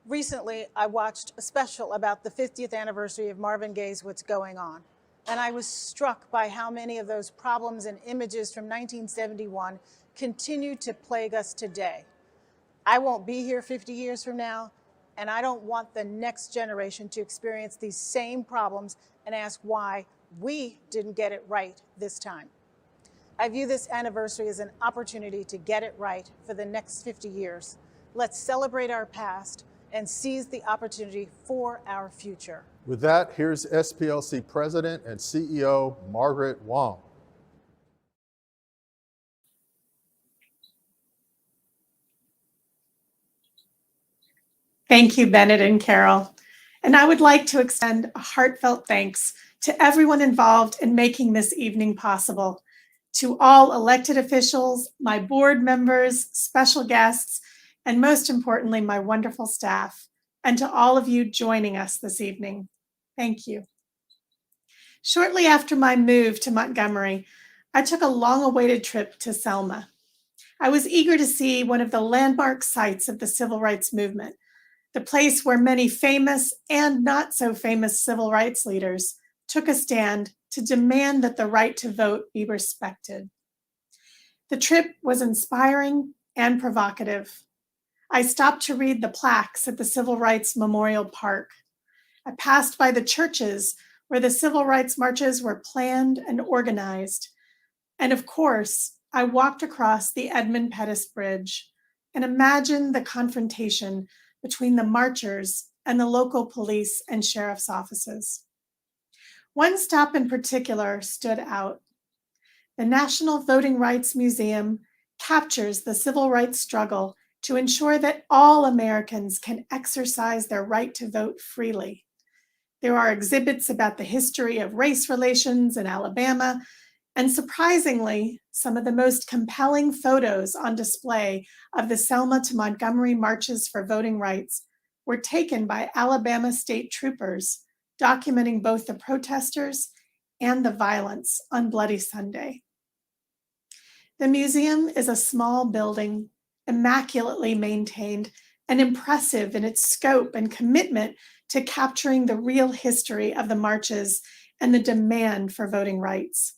Recently, I watched a special about the 50th anniversary of Marvin Gaye's What's Going On, and I was struck by how many of those problems and images from 1971 continue to plague us today. I won't be here 50 years from now, and I don't want the next generation to experience these same problems and ask why we didn't get it right this time. I view this anniversary as an opportunity to get it right for the next 50 years. Let's celebrate our past and seize the opportunity for our future. With that, here's SPLC President and CEO Margaret Wong. Thank you, Bennett and Carol. And I would like to extend a heartfelt thanks to everyone involved in making this evening possible. To all elected officials, my board members, special guests, and most importantly, my wonderful staff, and to all of you joining us this evening. Thank you. Shortly after my move to Montgomery, I took a long-awaited trip to Selma. I was eager to see one of the landmark sites of the civil rights movement, the place where many famous and not so famous civil rights leaders took a stand to demand that the right to vote be respected. The trip was inspiring and provocative. I stopped to read the plaques at the Civil Rights Memorial Park. I passed by the churches where the civil rights marches were planned and organized. And of course, I walked across the Edmund Pettus Bridge and imagined the confrontation between the marchers and the local police and sheriff's offices. One stop in particular stood out. The National Voting Rights Museum captures the civil rights struggle to ensure that all Americans can exercise their right to vote freely. There are exhibits about the history of race relations in Alabama, and surprisingly, some of the most compelling photos on display of the Selma to Montgomery marches for voting rights were taken by Alabama state troopers, documenting both the protesters and the violence on Bloody Sunday. The museum is a small building, immaculately maintained and impressive in its scope and commitment to capturing the real history of the marches and the demand for voting rights.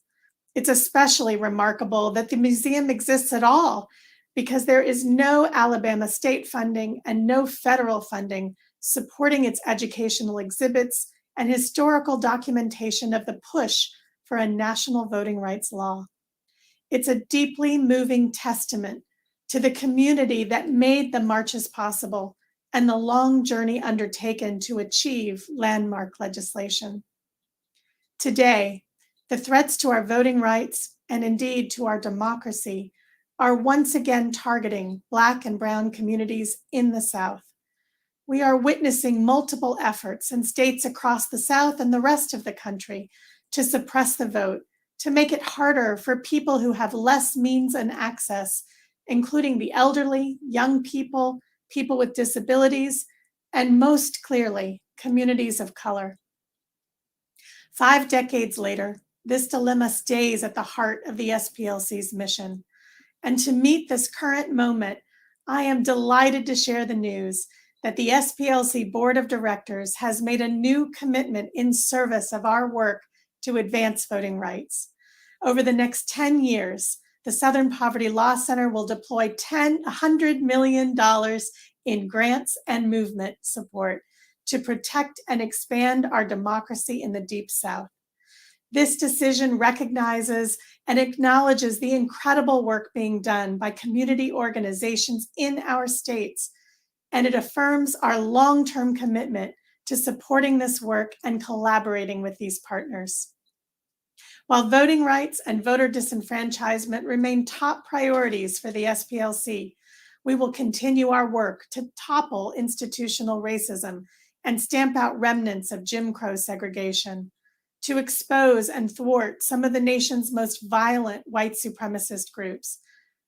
It's especially remarkable that the museum exists at all because there is no Alabama state funding and no federal funding supporting its educational exhibits and historical documentation of the push for a national voting rights law. It's a deeply moving testament to the community that made the marches possible and the long journey undertaken to achieve landmark legislation. Today, the threats to our voting rights and indeed to our democracy are once again targeting Black and Brown communities in the South. We are witnessing multiple efforts in states across the South and the rest of the country to suppress the vote, to make it harder for people who have less means and access, including the elderly, young people, people with disabilities, and most clearly, communities of color. 5 decades later, this dilemma stays at the heart of the SPLC's mission. And to meet this current moment, I am delighted to share the news that the SPLC Board of Directors has made a new commitment in service of our work to advance voting rights. Over the next 10 years, the Southern Poverty Law Center will deploy $100 million in grants and movement support to protect and expand our democracy in the Deep South. This decision recognizes and acknowledges the incredible work being done by community organizations in our states, and it affirms our long-term commitment to supporting this work and collaborating with these partners. While voting rights and voter disenfranchisement remain top priorities for the SPLC, we will continue our work to topple institutional racism and stamp out remnants of Jim Crow segregation, to expose and thwart some of the nation's most violent white supremacist groups,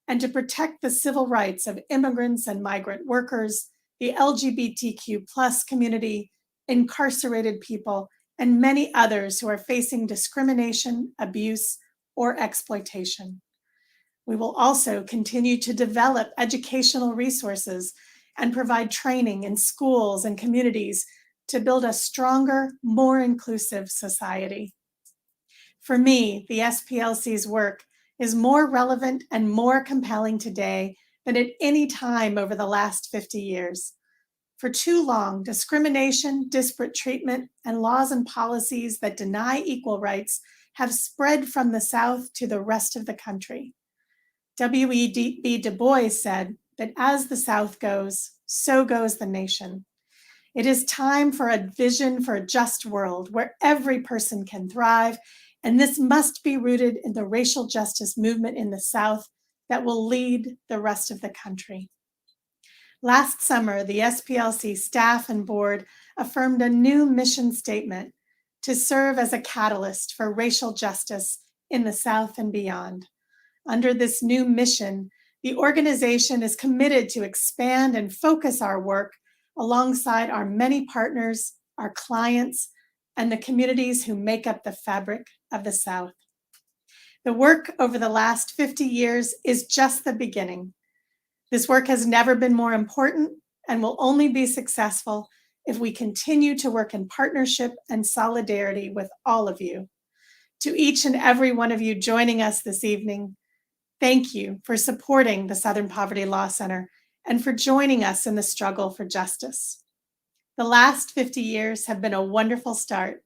and to protect the civil rights of immigrants and migrant workers, the LGBTQ+ community, incarcerated people, and many others who are facing discrimination, abuse, or exploitation. We will also continue to develop educational resources and provide training in schools and communities to build a stronger, more inclusive society. For me, the SPLC's work is more relevant and more compelling today than at any time over the last 50 years. For too long, discrimination, disparate treatment, and laws and policies that deny equal rights have spread from the South to the rest of the country. W.E.B. Du Bois said that as the South goes, so goes the nation. It is time for a vision for a just world where every person can thrive, and this must be rooted in the racial justice movement in the South that will lead the rest of the country. Last summer, the SPLC staff and board affirmed a new mission statement to serve as a catalyst for racial justice in the South and beyond. Under this new mission, the organization is committed to expand and focus our work alongside our many partners, our clients, and the communities who make up the fabric of the South. The work over the last 50 years is just the beginning. This work has never been more important and will only be successful if we continue to work in partnership and solidarity with all of you. To each and every one of you joining us this evening, thank you for supporting the Southern Poverty Law Center and for joining us in the struggle for justice. The last 50 years have been a wonderful start,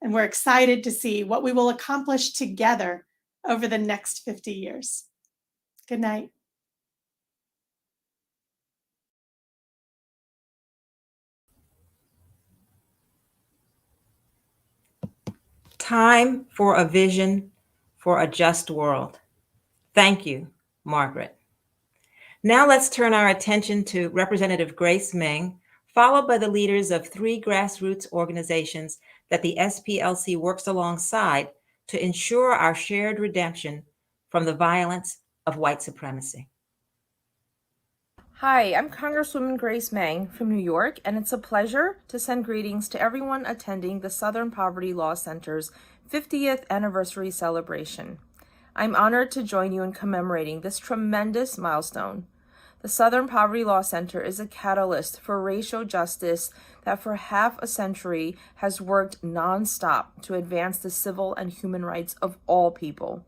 and we're excited to see what we will accomplish together over the next 50 years. Good night. Time for a vision for a just world. Thank you, Margaret. Now let's turn our attention to Representative Grace Meng, followed by the leaders of 3 grassroots organizations that the SPLC works alongside to ensure our shared redemption from the violence of white supremacy. Hi, I'm Congresswoman Grace Meng from New York, and it's a pleasure to send greetings to everyone attending the Southern Poverty Law Center's 50th anniversary celebration. I'm honored to join you in commemorating this tremendous milestone. The Southern Poverty Law Center is a catalyst for racial justice that for half a century has worked nonstop to advance the civil and human rights of all people.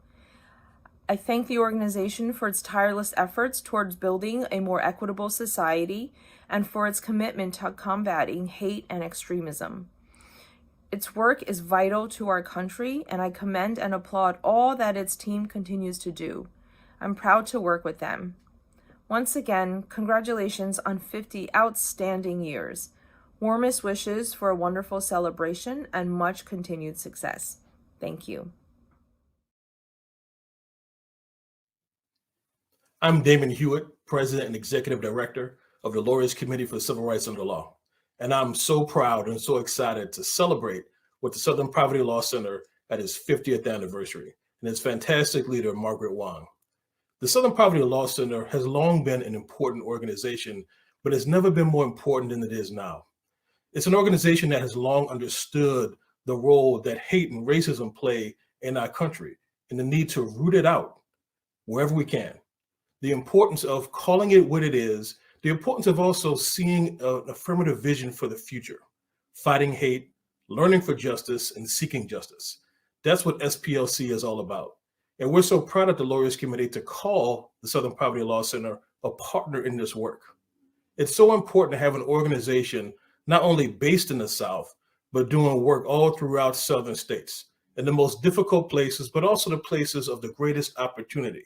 I thank the organization for its tireless efforts towards building a more equitable society and for its commitment to combating hate and extremism. Its work is vital to our country, and I commend and applaud all that its team continues to do. I'm proud to work with them. Once again, congratulations on 50 outstanding years. Warmest wishes for a wonderful celebration and much continued success. Thank you. I'm Damon Hewitt, President and Executive Director of the Lawyers Committee for Civil Rights Under Law. And I'm so proud and so excited to celebrate with the Southern Poverty Law Center at its 50th anniversary and its fantastic leader, Margaret Wong. The Southern Poverty Law Center has long been an important organization, but it's never been more important than it is now. It's an organization that has long understood the role that hate and racism play in our country and the need to root it out wherever we can. The importance of calling it what it is, the importance of also seeing an affirmative vision for the future, fighting hate, learning for justice, and seeking justice. That's what SPLC is all about. And we're so proud of the Lawyers Committee to call the Southern Poverty Law Center a partner in this work. It's so important to have an organization not only based in the South, but doing work all throughout Southern states, in the most difficult places, but also the places of the greatest opportunity,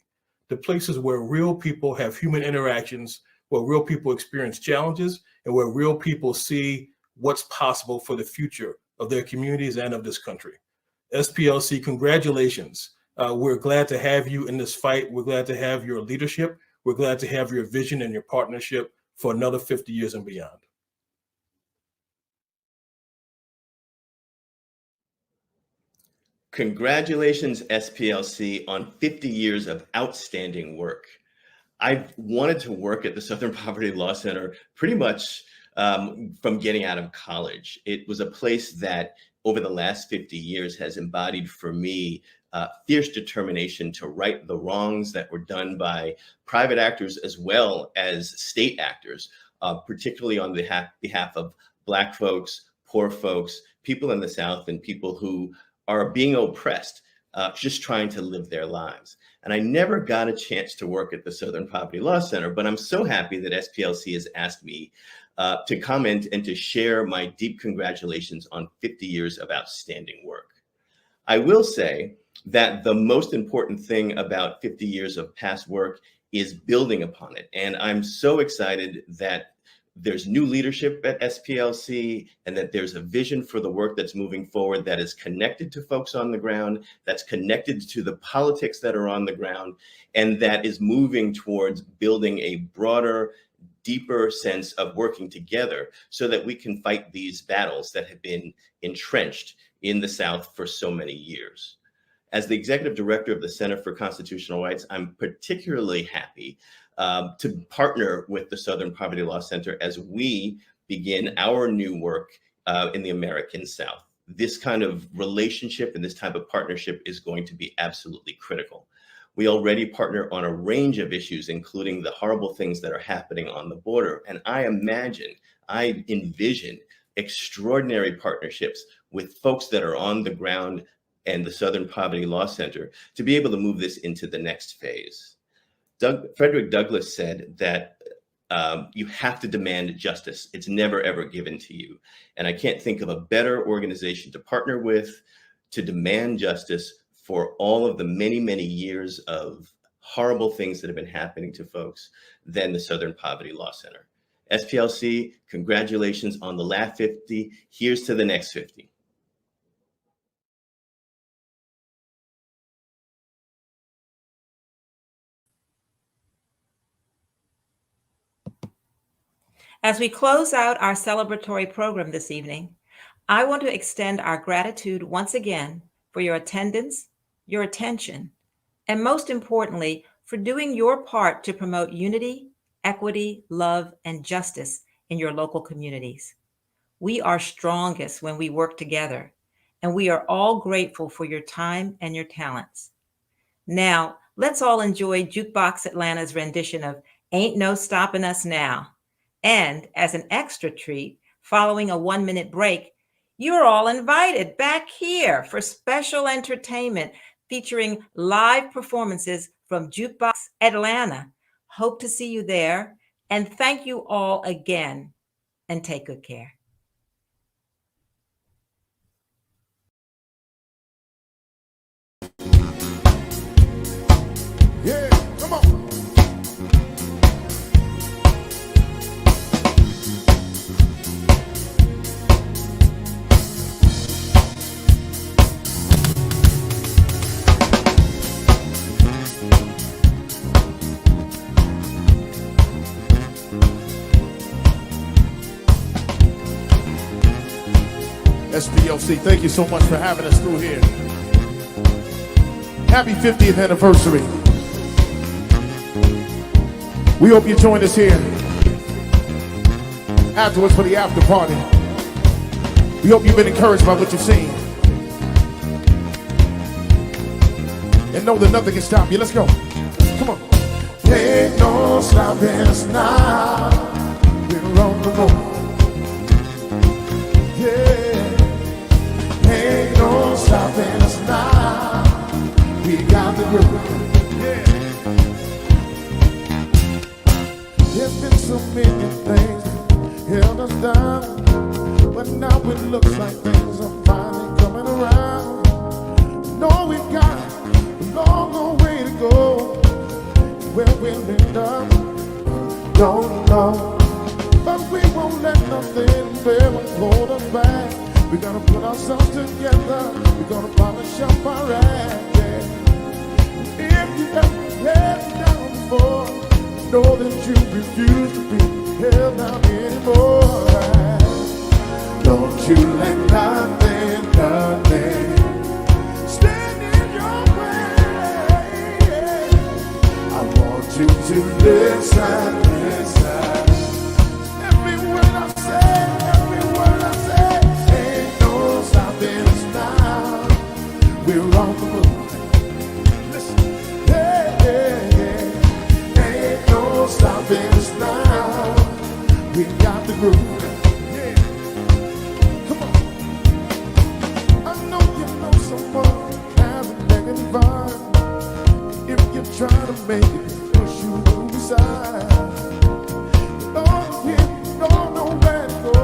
the places where real people have human interactions, where real people experience challenges, and where real people see what's possible for the future of their communities and of this country. SPLC, congratulations. We're glad to have you in this fight. We're glad to have your leadership. We're glad to have your vision and your partnership for another 50 years and beyond. Congratulations, SPLC, on 50 years of outstanding work. I've wanted to work at the Southern Poverty Law Center pretty much from getting out of college. It was a place that over the last 50 years has embodied for me fierce determination to right the wrongs that were done by private actors as well as state actors, particularly on behalf of Black folks, poor folks, people in the South, and people who are being oppressed, just trying to live their lives. And I never got a chance to work at the Southern Poverty Law Center, but I'm so happy that SPLC has asked me to comment and to share my deep congratulations on 50 years of outstanding work. I will say that the most important thing about 50 years of past work is building upon it. And I'm so excited that there's new leadership at SPLC and that there's a vision for the work that's moving forward that is connected to folks on the ground, that's connected to the politics that are on the ground, and that is moving towards building a broader, deeper sense of working together so that we can fight these battles that have been entrenched in the South for so many years. As the executive director of the Center for Constitutional Rights, I'm particularly happy to partner with the Southern Poverty Law Center as we begin our new work in the American South. This kind of relationship and this type of partnership is going to be absolutely critical. We already partner on a range of issues, including the horrible things that are happening on the border. And I envision extraordinary partnerships with folks that are on the ground and the Southern Poverty Law Center to be able to move this into the next phase. Frederick Douglass said that you have to demand justice. It's never, ever given to you. And I can't think of a better organization to partner with to demand justice for all of the many, many years of horrible things that have been happening to folks than the Southern Poverty Law Center. SPLC, congratulations on the last 50. Here's to the next 50. As we close out our celebratory program this evening, I want to extend our gratitude once again for your attendance, your attention, and most importantly, for doing your part to promote unity, equity, love, and justice in your local communities. We are strongest when we work together, and we are all grateful for your time and your talents. Now, let's all enjoy Jukebox Atlanta's rendition of Ain't No Stopping Us Now. And as an extra treat, Following a 1-minute break, you're all invited back here for special entertainment featuring live performances from Jukebox Atlanta. Hope to see you there. And thank you all again, and take good care. Yeah, come on. SPLC, thank you so much for having us through here. Happy 50th anniversary. We hope you join us here afterwards for the after party. We hope you've been encouraged by what you've seen. And know that nothing can stop you. Let's go. Come on. Ain't no stopping us now. We're on the road. Yeah. Ain't no stopping us now. We got the groove. Yeah. There's been so many things that held us down, but now it looks like things are finally coming around. No, we've got a long way to go. Where we'll end up, don't know. But we won't let nothing ever hold us back. We're gonna put ourselves together. We're gonna polish up our act. Yeah. If you ever held down before, know that you refuse to be held down anymore. Don't you let nothing stand in your way. I want you to listen. Every word I say, ain't no stopping us now. We're on the move. Listen, ain't no stopping us now. We got the groove. Yeah. Come on. I know you know someone has a negative vibe. If you're trying to make it, push you aside. Don't know where to go.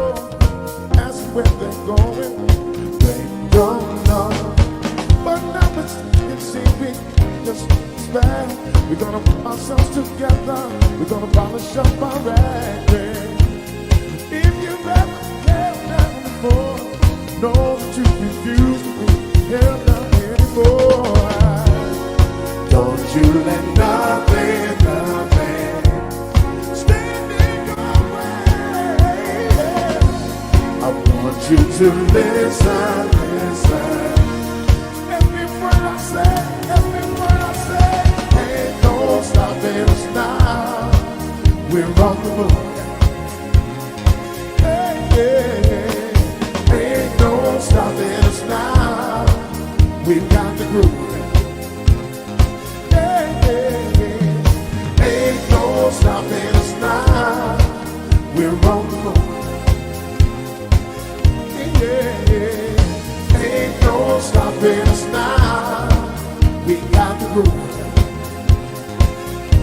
Ask where they're going. They don't know. But now it seems we just bad. We're gonna put ourselves together. We're gonna polish up our act. If you've ever held down before, know that you refuse to be held down anymore. Don't you let nothing stand in your way. I want you to listen. Every word I say, ain't no stopping us now. We're on the move. Ain't no stopping us now. We've got the groove. Ain't no stopping us now. We're on the move. Ain't no stopping us now. We got the groove.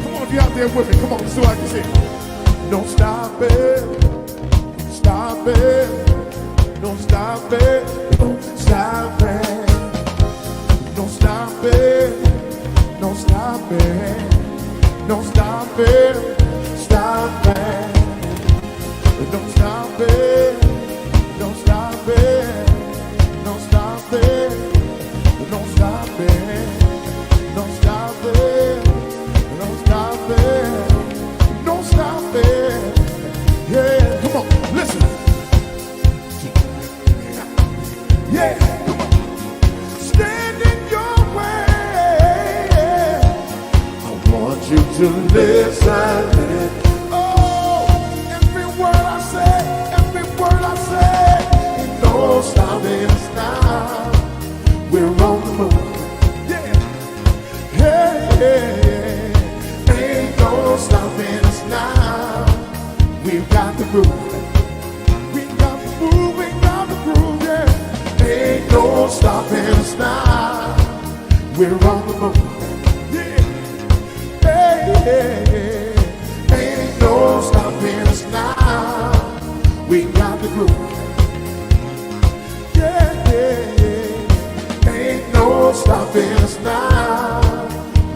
Come on, if you're out there with me, come on, so I can see. Don't stop it. Stop it. Don't stop it. Don't stop it. Don't stop it. Don't stop it. Don't stop it. Stop it. Don't stop it. Don't stop it. Don't stop it. Don't stop it. Don't stop it. Don't stop it. Don't stop it. Yeah, come on, listen. Yeah, come on. Stand in your way. I want you to listen. Oh, every word I say, ain't no stopping us now. We're on the move. Yeah, hey, ain't no stopping us now. We've got the groove. We got no stopping us now. We're on the move. Yeah. Hey, hey, hey. Ain't no stopping us now. We got the groove. Yeah, yeah, yeah. Ain't no stopping us now.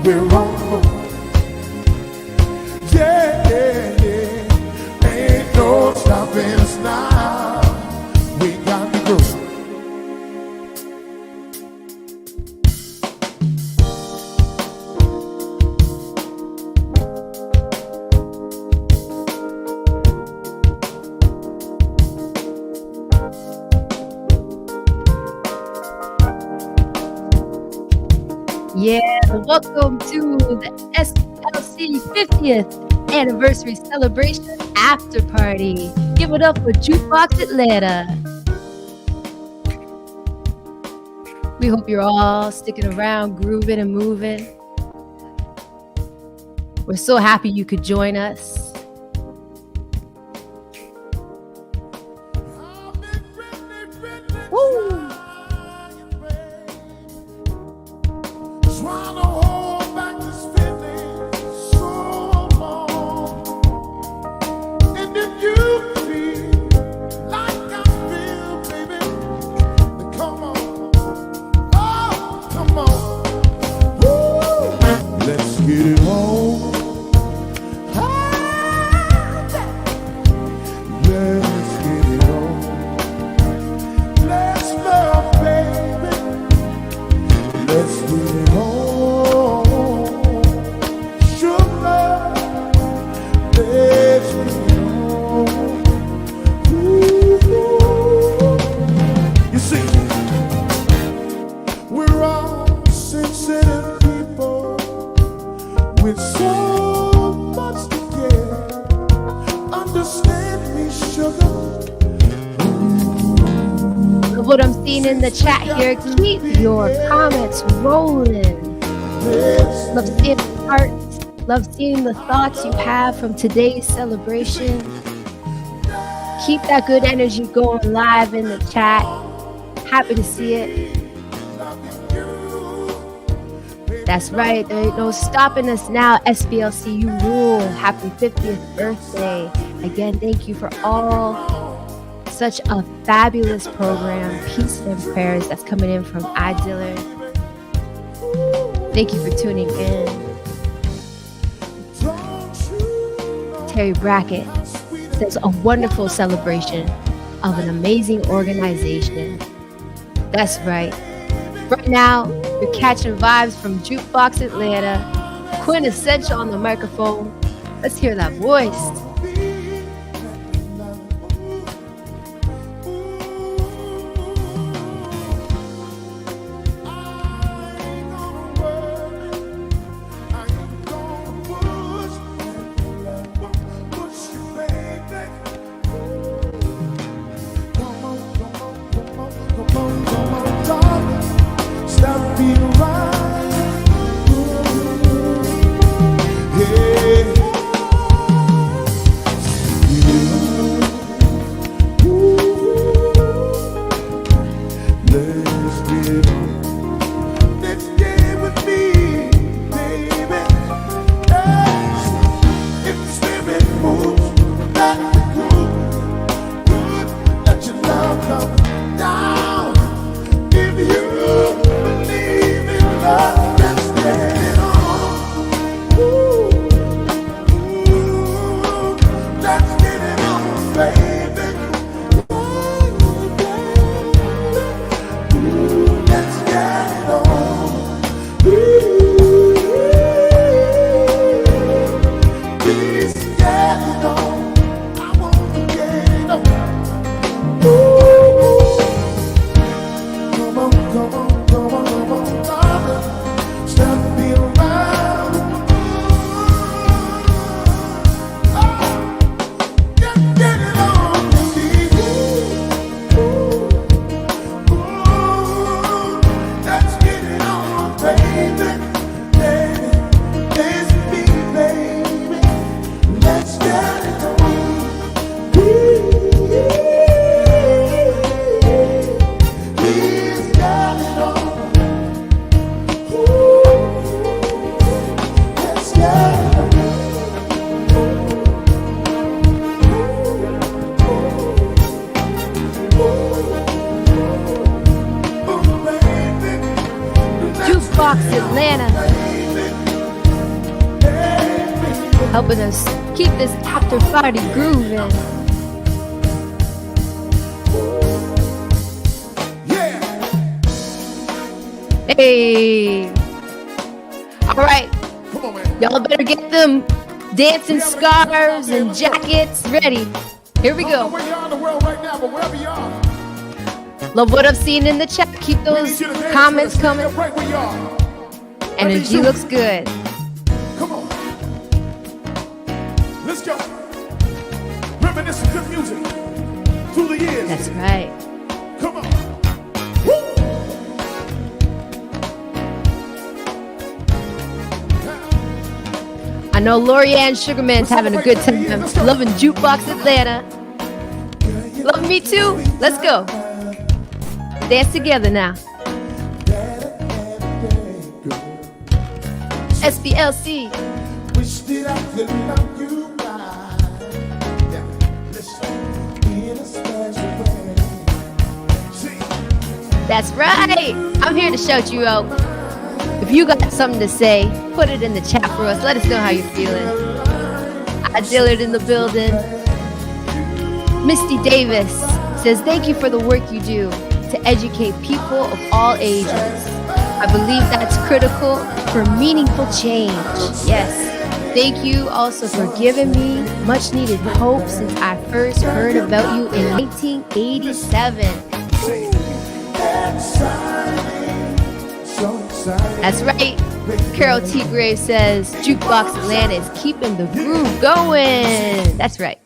We're on the move. Yeah, yeah, yeah. Ain't no stopping us now. We got the groove. Yeah, welcome to the SPLC 50th anniversary celebration after party. Give it up for Jukebox Atlanta. We hope you're all sticking around, grooving and moving. We're so happy you could join us. Woo! Trying to hold back this feeling so long. And if you feel like I feel, baby, then come on. Oh, come on. Woo. Let's get it on. Let's get it on. Let's love, baby. Let's get it on. Sugar, let's get it on. Ooh. You see, we're all sensitive people with so much to give. Understand me, sugar. Love what I'm seeing in the chat here. Keep your comments rolling. Love seeing the hearts. Love seeing the thoughts you have from today's celebration. Keep that good energy going live in the chat. Happy to see it. That's right. There ain't no stopping us now. SPLC, you rule. Happy 50th birthday. Again, thank you for all. Such a fabulous program. Peace and prayers that's coming in from Idiller. Thank you for tuning in. Terry Brackett says a wonderful celebration of an amazing organization. That's right. Right now, you're catching vibes from Jukebox Atlanta. Quintessential on the microphone. Let's hear that voice. Stop being right. Yeah. Atlanta. Helping us keep this after party grooving. Hey. All right. Y'all better get them dancing scarves and jackets ready. Here we go. Love what I'm seeing in the chat. Keep those comments coming. Energy looks good. Come on. Let's go. Reminiscing good music through the years. That's right. Come on. I know Lorianne Sugarman's having a good time. Loving Jukebox Atlanta. Love me too. Let's go. Dance together now. SPLC. Wish that I could love you right. In a special way. That's right. I'm here to shout you out. If you got something to say, put it in the chat for us. Let us know how you're feeling. I Dillard in the building. Misty Davis says, thank you for the work you do to educate people of all ages. I believe that's critical for meaningful change. Yes. Thank you also for giving me much needed hope since I first heard about you in 1987. That's right. Carol T. Graves says, Jukebox Atlanta is keeping the groove going. That's right.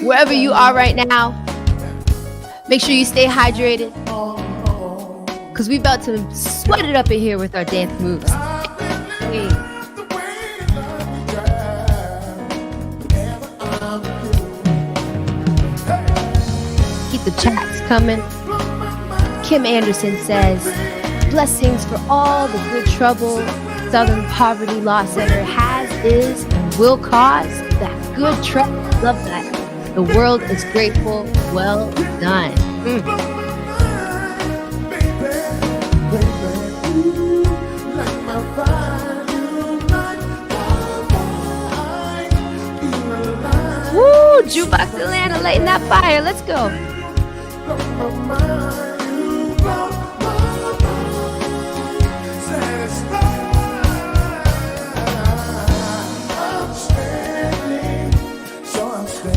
Wherever you are right now, make sure you stay hydrated, because we about to sweat it up in here with our dance moves. Hey. Keep the chats coming. Kim Anderson says, blessings for all the good trouble Southern Poverty Law Center has, is, and will cause. That good trouble. Love that. The world is grateful. Well done. Woo! Jukebox Atlanta, lighting that fire. Let's go.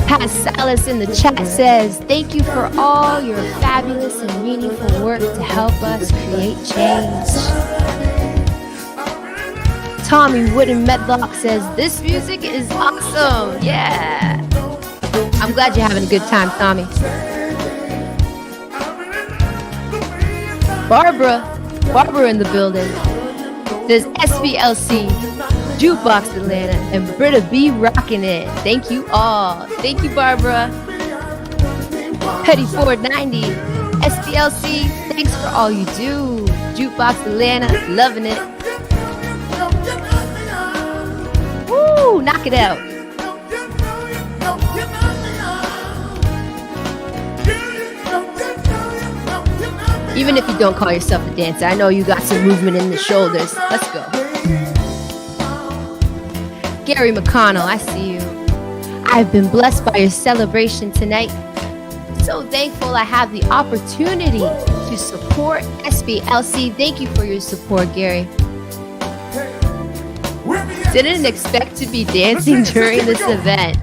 Pat Salas in the chat says, thank you for all your fabulous and meaningful work to help us create change. Tommy Wooden Medlock says, this music is awesome. Yeah. I'm glad you're having a good time, Tommy. Barbara in the building says, SPLC, Jukebox Atlanta, and Britta B rocking it. Thank you all. Thank you, Barbara. Petty 490, SPLC, thanks for all you do. Jukebox Atlanta, loving it. Woo, knock it out. Even if you don't call yourself a dancer, I know you got some movement in the shoulders. Let's go. Gary McConnell, I see you. I've been blessed by your celebration tonight. So thankful I have the opportunity to support SPLC. Thank you for your support, Gary. Didn't expect to be dancing during this event.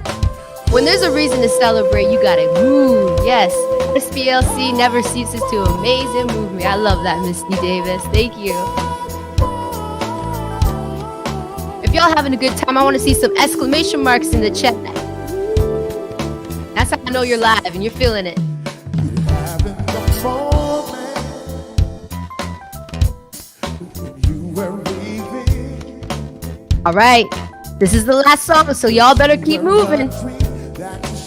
When there's a reason to celebrate, you gotta move. Yes, SPLC never ceases to amaze and move me. I love that, Misty Davis. Thank you. If y'all having a good time, I want to see some exclamation marks in the chat. That's how I know you're live and you're feeling it. All right, this is the last song, so y'all better keep moving.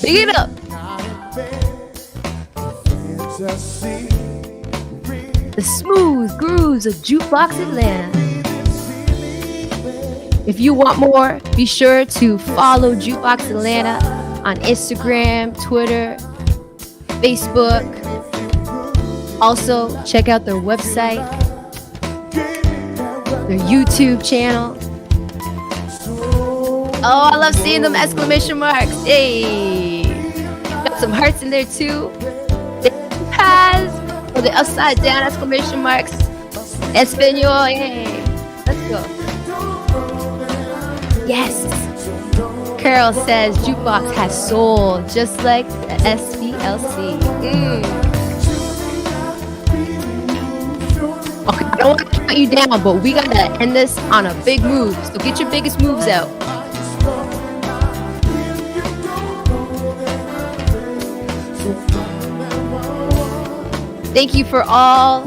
Big it up. The smooth grooves of Jukebox Atlanta. If you want more, be sure to follow Jukebox Atlanta on Instagram, Twitter, Facebook. Also, check out their website, their YouTube channel. Oh, I love seeing them exclamation marks. Hey, got some hearts in there too. Has for the upside down exclamation marks. Espanol, hey, let's go. Yes. Carol says jukebox has soul, just like the SPLC. Okay, I don't want to count you down, but we gotta end this on a big move. So get your biggest moves out. Thank you for all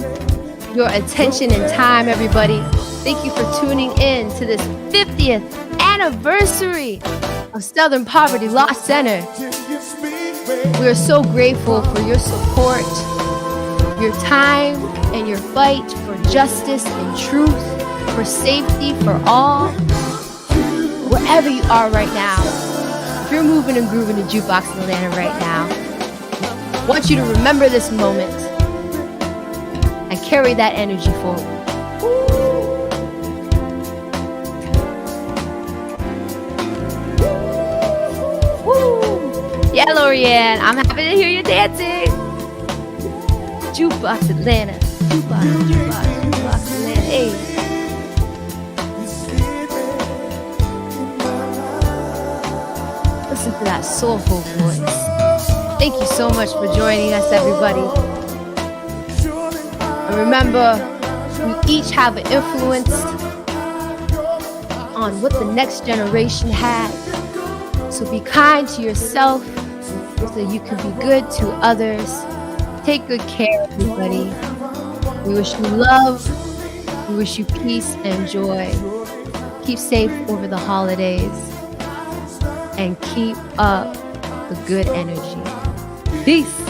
your attention and time, everybody. Thank you for tuning in to this 50th anniversary of Southern Poverty Law Center. We are so grateful for your support, your time, and your fight for justice and truth, for safety for all. Wherever you are right now, if you're moving and grooving to Jukebox in Atlanta right now, I want you to remember this moment and carry that energy forward. Yeah, Lorianne, I'm happy to hear you dancing. Jukebox Atlanta. Jukebox Atlanta. Hey. Listen to that soulful voice. Thank you so much for joining us, everybody. And remember, we each have an influence on what the next generation has. So be kind to yourself so you can be good to others. Take good care, everybody. We wish you love. We wish you peace and joy. Keep safe over the holidays. And keep up the good energy. Peace.